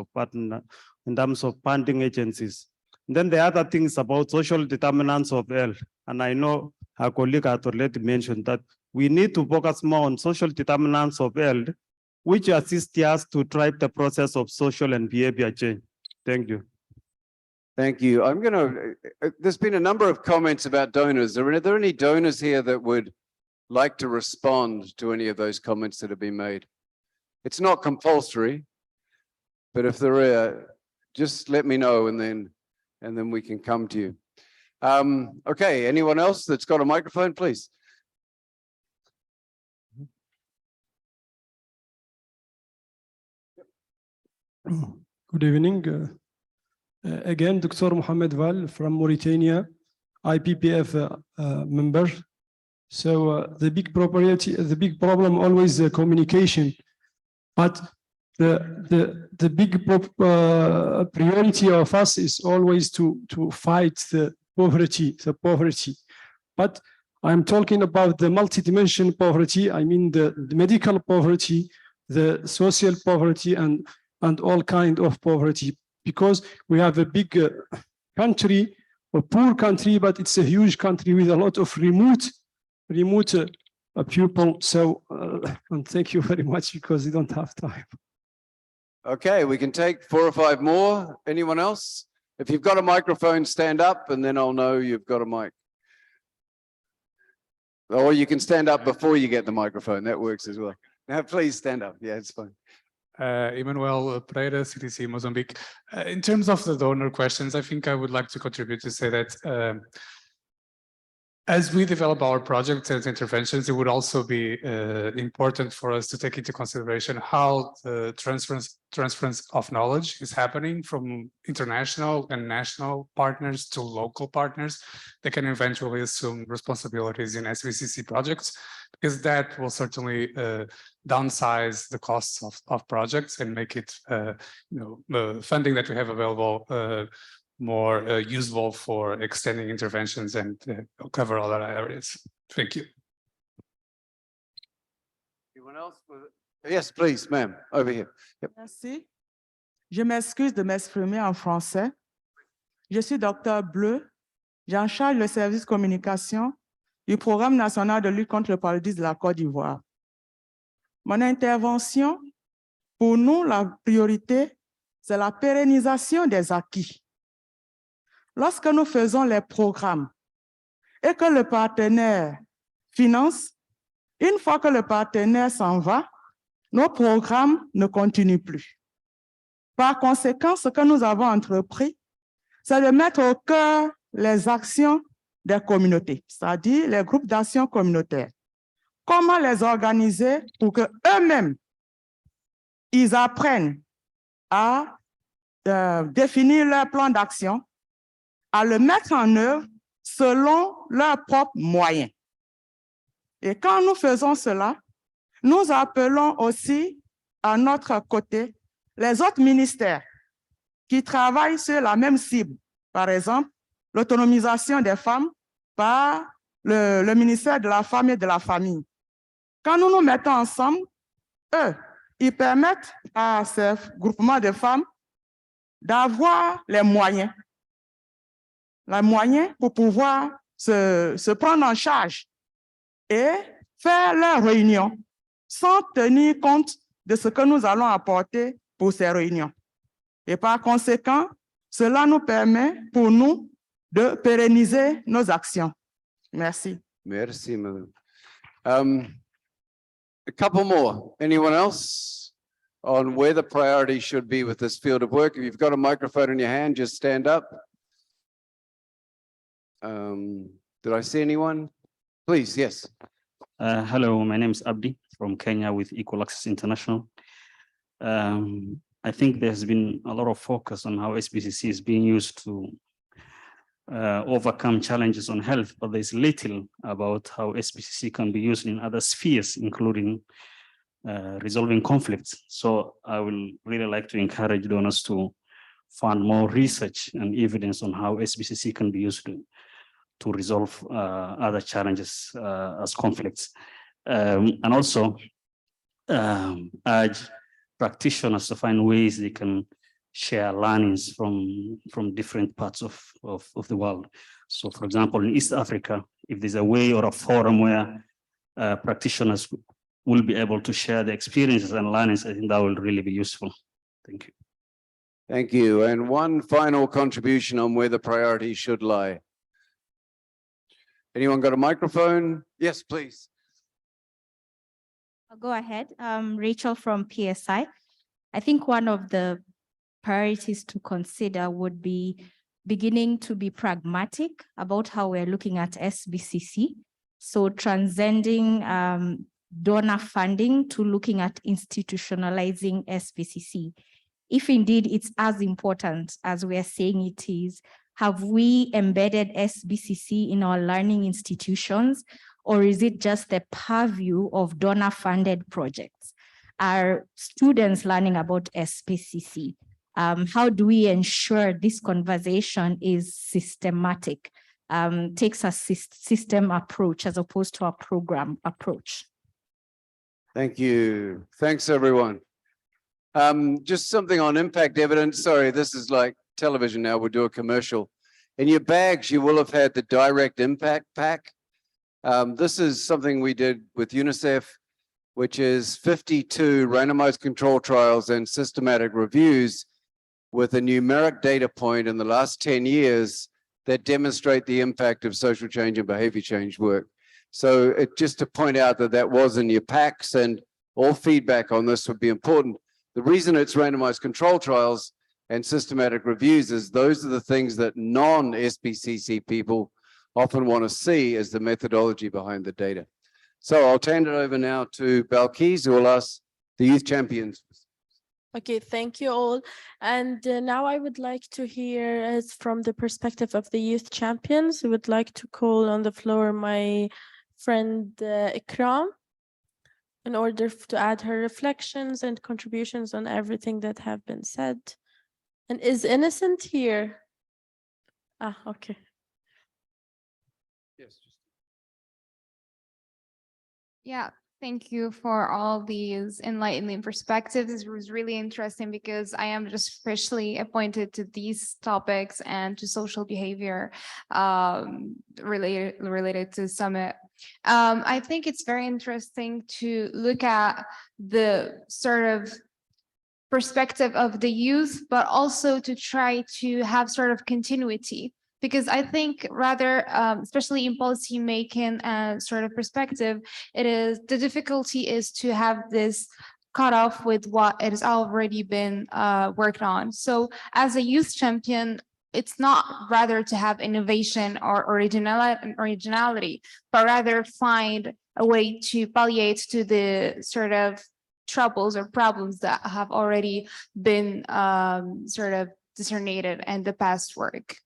S22: of funding agencies. Then the other things about social determinants of health. And I know our colleague had already mentioned that we need to focus more on social determinants of health, which assist us to drive the process of social and behavior change. Thank you.
S3: Thank you. I'm gonna, there's been a number of comments about donors. Are there any donors here that would like to respond to any of those comments that have been made? It's not compulsory, but if there are, just let me know and then we can come to you. Okay, anyone else that's got a microphone, please?
S25: Good evening. Again, Dr. Mohammed Val from Mauritania, IPPF member. So the big problem always communication, but the big priority of us is always to fight the poverty. But I'm talking about the multidimensional poverty. I mean the medical poverty, the social poverty, and all kind of poverty. Because we have a big country a poor country, but it's a huge country with a lot of remote people. So, and thank you very much because we don't have time.
S3: Okay, we can take 4 or 5 more. Anyone else? If you've got a microphone, stand up and then I'll know you've got a mic. Or you can stand up before you get the microphone. That works as well. Now, please stand up. Yeah, it's fine.
S1: Emmanuel Pereira, CTC Mozambique. In terms of the donor questions, I think I would like to contribute to say that as we develop our projects and interventions, it would also be important for us to take into consideration how the transference of knowledge is happening from international and national partners to local partners that can eventually assume responsibilities in SBCC projects, because that will certainly downsize the costs of projects and make it, the funding that we have available more useful for extending interventions and cover other areas. Thank you.
S3: Anyone else? Yes, please, ma'am, over here. Yep.
S4: Merci. Je m'excuse de m'exprimer en français. Je suis Dr Bleu. J'en charge le service communication du Programme national de lutte contre le paludisme de la Côte d'Ivoire. Mon intervention, pour nous, la priorité, c'est la pérennisation des acquis. Lorsque nous faisons les programmes et que le partenaire finance, une fois que le partenaire s'en va, nos programmes ne continuent plus. Par conséquent, ce que nous avons entrepris, c'est de mettre au cœur les actions des communautés, c'est-à-dire les groupes d'action communautaires. Comment les organiser pour qu'eux-mêmes, ils apprennent à définir leur plan d'action, à le mettre en œuvre selon leurs propres moyens. Et quand nous faisons cela, nous appelons aussi à notre côté les autres ministères qui travaillent sur la même cible. Par exemple, l'autonomisation des femmes par le ministère de la Femme et de la Famille. Quand nous nous mettons ensemble, eux, ils permettent à ces groupements de femmes d'avoir les moyens pour pouvoir se prendre en charge et faire leurs réunions sans tenir compte de ce que nous allons apporter pour ces réunions. Et par conséquent, cela nous permet pour nous de pérenniser nos actions. Merci.
S3: Merci, madam. A couple more. Anyone else on where the priority should be with this field of work? If you've got a microphone in your hand, just stand up. Did I see anyone? Please, yes.
S5: Hello, my name is Abdi from Kenya with Equal Access International. I think there's been a lot of focus on how SBCC is being used to overcome challenges on health, but there's little about how SBCC can be used in other spheres, including resolving conflicts. So I will really like to encourage donors to fund more research and evidence on how SBCC can be used to resolve other challenges as conflicts. And also urge practitioners to find ways they can share learnings from different parts of the world. So for example, in East Africa, if there's a way or a forum where practitioners will be able to share the experiences and learnings, I think that will really be useful. Thank you.
S3: Thank you. And one final contribution on where the priority should lie. Anyone got a microphone? Yes, please.
S17: I'll go ahead. Rachel from PSI. I think one of the priorities to consider would be beginning to be pragmatic about how we're looking at SBCC. So transcending donor funding to looking at institutionalizing SBCC. If indeed it's as important as we are saying it is, have we embedded SBCC in our learning institutions, or is it just the purview of donor-funded projects? Are students learning about SBCC? How do we ensure this conversation is systematic, takes a system approach as opposed to a program approach?
S3: Thank you. Thanks, everyone. Just something on impact evidence. Sorry, this is like television now. We'll do a commercial. In your bags, you will have had the direct impact pack. This is something we did with UNICEF, which is 52 randomized control trials and systematic reviews with a numeric data point in the last 10 years that demonstrate the impact of social change and behavior change work. So just to point out that that was in your packs, and all feedback on this would be important. The reason it's randomized control trials and systematic reviews is those are the things that non-SPCC people often want to see as the methodology behind the data. So I'll hand it over now to Balqees, who will ask the youth champions.
S2: Okay, thank you all. And now I would like to hear as from the perspective of the youth champions. I would like to call on the floor my friend Ikram in order to add her reflections and contributions on everything that have been said. And is Innocent here? Ah, okay.
S3: Yes.
S6: Yeah, thank you for all these enlightening perspectives. This was really interesting because I am just freshly appointed to these topics and to social behavior related to Summit. I think it's very interesting to look at the sort of perspective of the youth, but also to try to have sort of continuity. Because I think rather, especially in policy making sort of perspective, the difficulty is to have this cut off with what it has already been worked on. So as a youth champion, it's not rather to have innovation or originality, but rather find a way to palliate to the sort of troubles or problems that have already been sort of discernated in the past work.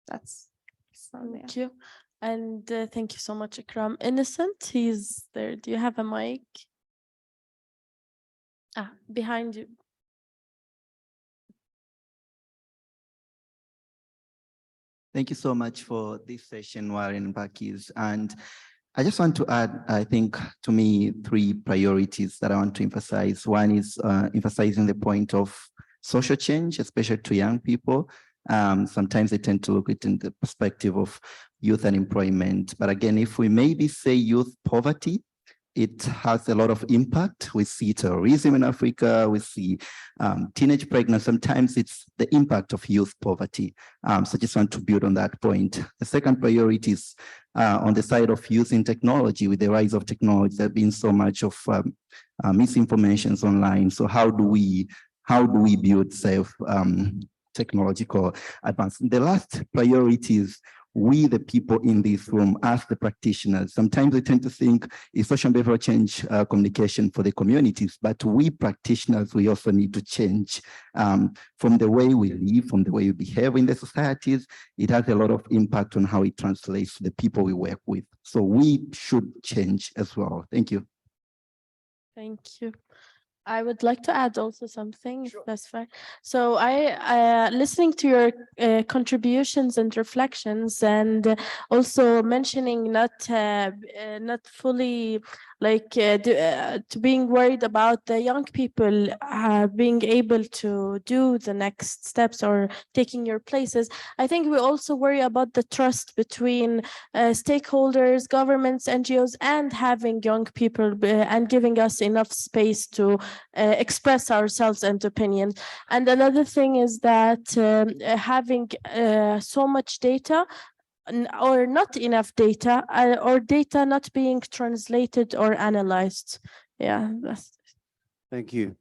S6: That's
S2: thank you. And thank you so much, Ikram. Innocent, he's there. Do you have a mic? Ah, behind you.
S7: Thank you so much for this session, Warren and Balqees. And I just want to add, I think, to me, 3 priorities that I want to emphasize. One is emphasizing the point of social change, especially to young people. Sometimes they tend to look at it in the perspective of youth unemployment. But again, if we maybe say youth poverty, it has a lot of impact. We see terrorism in Africa, we see teenage pregnancy. Sometimes it's the impact of youth poverty. So I just want to build on that point. The second priority is on the side of using technology. With the rise of technology, there's been so much of misinformation online. So how do we build safe technological advancement? The last priority is we, the people in this room, as the practitioners. Sometimes we tend to think it's social behavioral change communication for the communities, but we practitioners, we also need to change from the way we live, from the way we behave in the societies. It has a lot of impact on how it translates to the people we work with. So we should change as well. Thank you.
S2: Thank you. I would like to add also something, if that's fine. So listening to your contributions and reflections, and also mentioning not fully like to being worried about the young people being able to do the next steps or taking your places. I think we also worry about the trust between stakeholders, governments, NGOs, and having young people and giving us enough space to express ourselves and opinions. And another thing is that having so much data or not enough data or data not being translated or analyzed. Yeah.
S3: Thank you.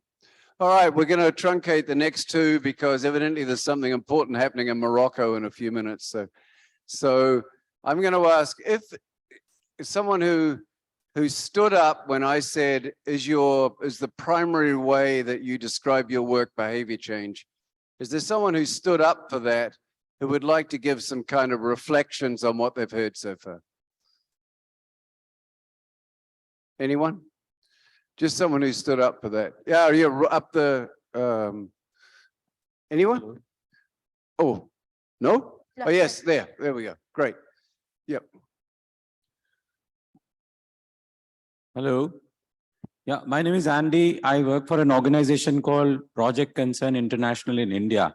S3: All right, we're going to truncate the next 2 because evidently there's something important happening in Morocco in a few minutes. So I'm going to ask if someone who stood up when I said, is the primary way that you describe your work behavior change? Is there someone who stood up for that who would like to give some kind of reflections on what they've heard so far? Anyone? Just someone who stood up for that. Yeah, you're up the, anyone? Oh, no? Oh, yes, there we go. Great. Yep.
S8: Hello. Yeah, my name is Andy. I work for an organization called Project Concern International in India.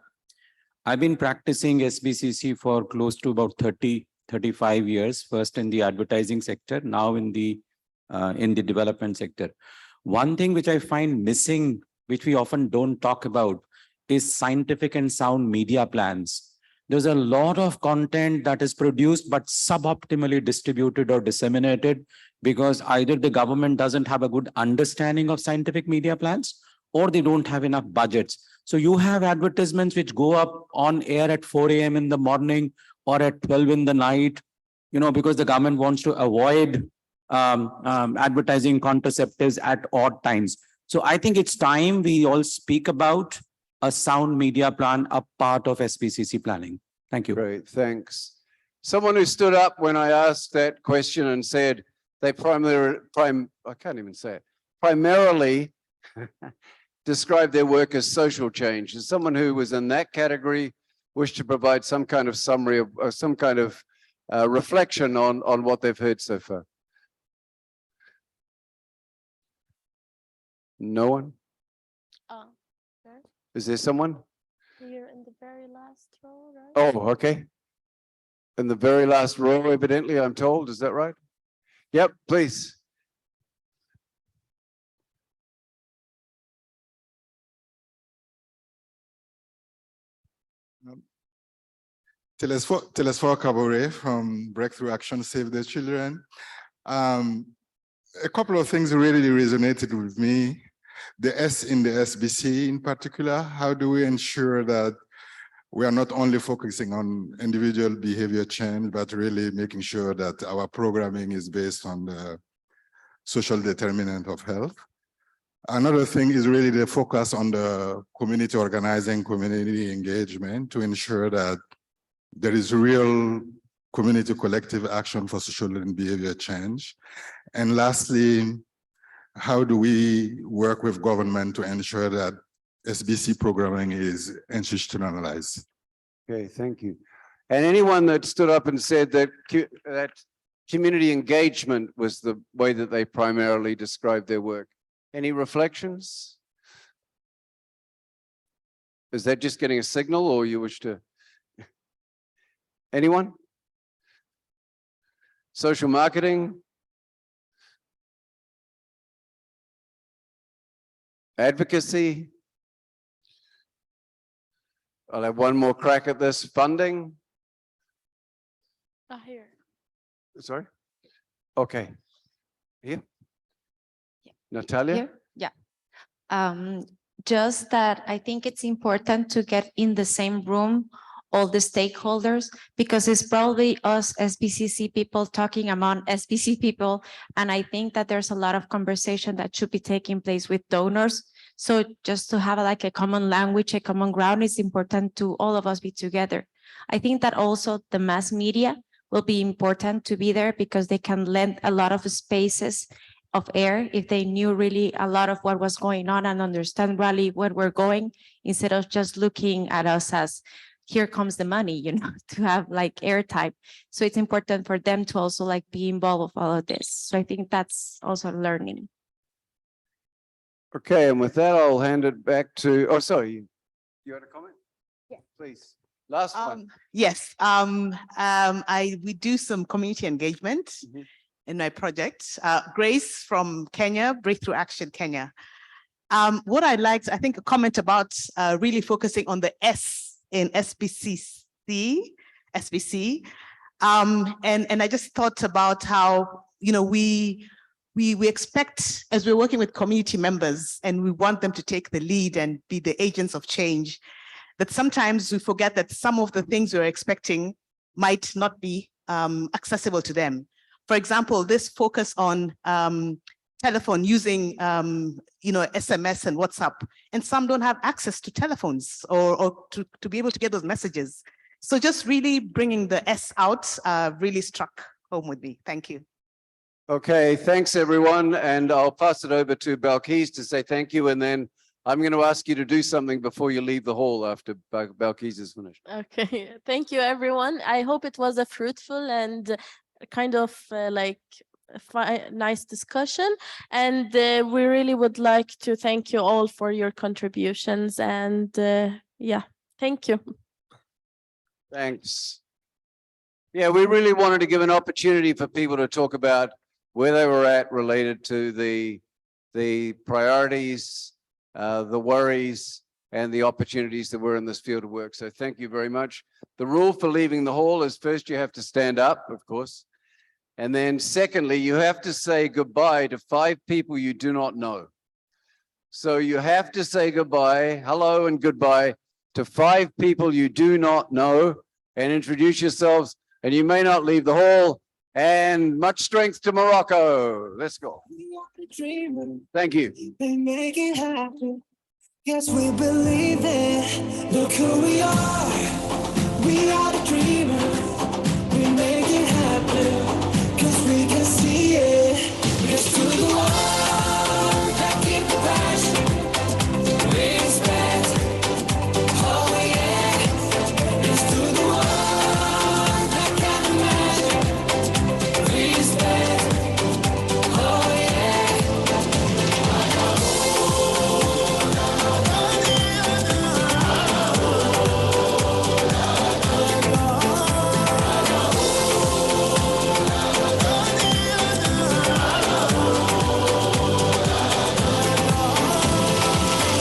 S8: I've been practicing SBCC for close to about 35 years, first in the advertising sector, now in the development sector. One thing which I find missing, which we often don't talk about, is scientific and sound media plans. There's a lot of content that is produced but suboptimally distributed or disseminated because either the government doesn't have a good understanding of scientific media plans or they don't have enough budgets. So you have advertisements which go up on air at 4 a.m. in the morning or at 12 in the night, because the government wants to avoid advertising contraceptives at odd times. So I think it's time we all speak about a sound media plan, a part of SPCC planning. Thank you.
S3: Great, thanks. Someone who stood up when I asked that question and said they primarily describe their work as social change. Is someone who was in that category wish to provide some kind of summary of some kind of reflection on what they've heard so far? No one? Is there someone?
S2: Here in the very last row, right?
S3: Oh, okay. In the very last row, evidently, I'm told. Is that right? Yep, please.
S9: Telesphore Cabaret from Breakthrough Action Save the Children. A couple of things really resonated with me. The S in the SBC in particular, how do we ensure that we are not only focusing on individual behavior change, but really making sure that our programming is based on the social determinant of health. Another thing is really the focus on the community organizing, community engagement to ensure that there is real community collective action for social and behavior change. And lastly, how do we work with government to ensure that SBC programming is institutionalized?
S3: Okay, thank you. And anyone that stood up and said that community engagement was the way that they primarily described their work. Any reflections? Is that just getting a signal or you wish to? Anyone? Social marketing? Advocacy? I'll have one more crack at this. Funding?
S2: Here.
S3: Sorry? Okay. Here? Natalia?
S10: Here? Yeah. Just that I think it's important to get in the same room all the stakeholders, because it's probably us SBCC people talking among SBC people. And I think that there's a lot of conversation that should be taking place with donors. So just to have like a common language, a common ground, is important to all of us be together. I think that also the mass media will be important to be there because they can lend a lot of spaces of air if they knew really a lot of what was going on and understand really where we're going, instead of just looking at us as here comes the money, to have like airtime. So it's important for them to also like be involved with all of this. So I think that's also learning.
S3: Okay, and with that, I'll hand it back to, oh, sorry, you had a comment?
S11: Yeah.
S3: Please, last one.
S11: Yes, we do some community engagement in my project. Grace from Kenya, Breakthrough Action Kenya. What I liked, I think a comment about really focusing on the S in SBC. And I just thought about how, we expect, as we're working with community members and we want them to take the lead and be the agents of change, that sometimes we forget that some of the things we're expecting might not be accessible to them. For example, this focus on telephone using, SMS and WhatsApp, and some don't have access to telephones or to be able to get those messages. So just really bringing the S out really struck home with me. Thank you.
S3: Okay, thanks everyone. And I'll pass it over to Balqees to say thank you. And then I'm going to ask you to do something before you leave the hall after Balqees is finished.
S2: Okay, thank you everyone. I hope it was a fruitful and kind of nice discussion, and we really would like to thank you all for your contributions, and yeah, thank you.
S3: Thanks. Yeah, we really wanted to give an opportunity for people to talk about where they were at related to the priorities, the worries, and the opportunities that were in this field of work. So thank you very much. The rule for leaving the hall is first you have to stand up, of course. And then secondly, you have to say goodbye to 5 people you do not know. So you have to say goodbye, hello and goodbye to 5 people you do not know and introduce yourselves, and you may not leave the hall. And much strength to Morocco. Let's go. Thank you.
S12: Make it happen. Yes, we believe it. Look who we are. We are the dreamers. We make it happen. Cause we can see it. Let's do the work. That keep the passion. We expect. Oh yeah. Let's do the work. That kind of magic. We expect. Oh yeah.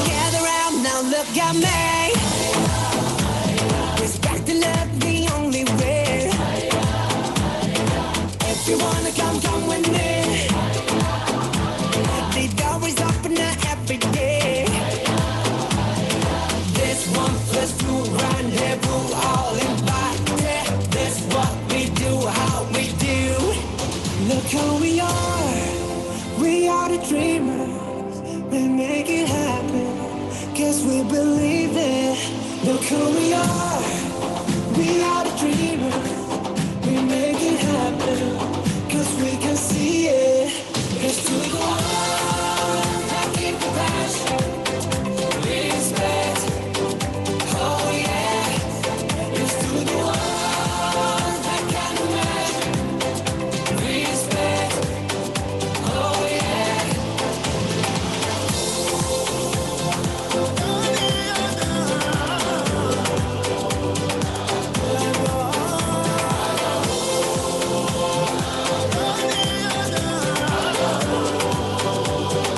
S12: Gather round now, look at me. Respect and love the only way. If you wanna come with me. The door is open every day. This 1 + 2 rendezvous, all invited. This what we do, how we do. Look who we are. We are the dreamers. We make it happen. Guess we believe it. Look who we are. We are the dreamers.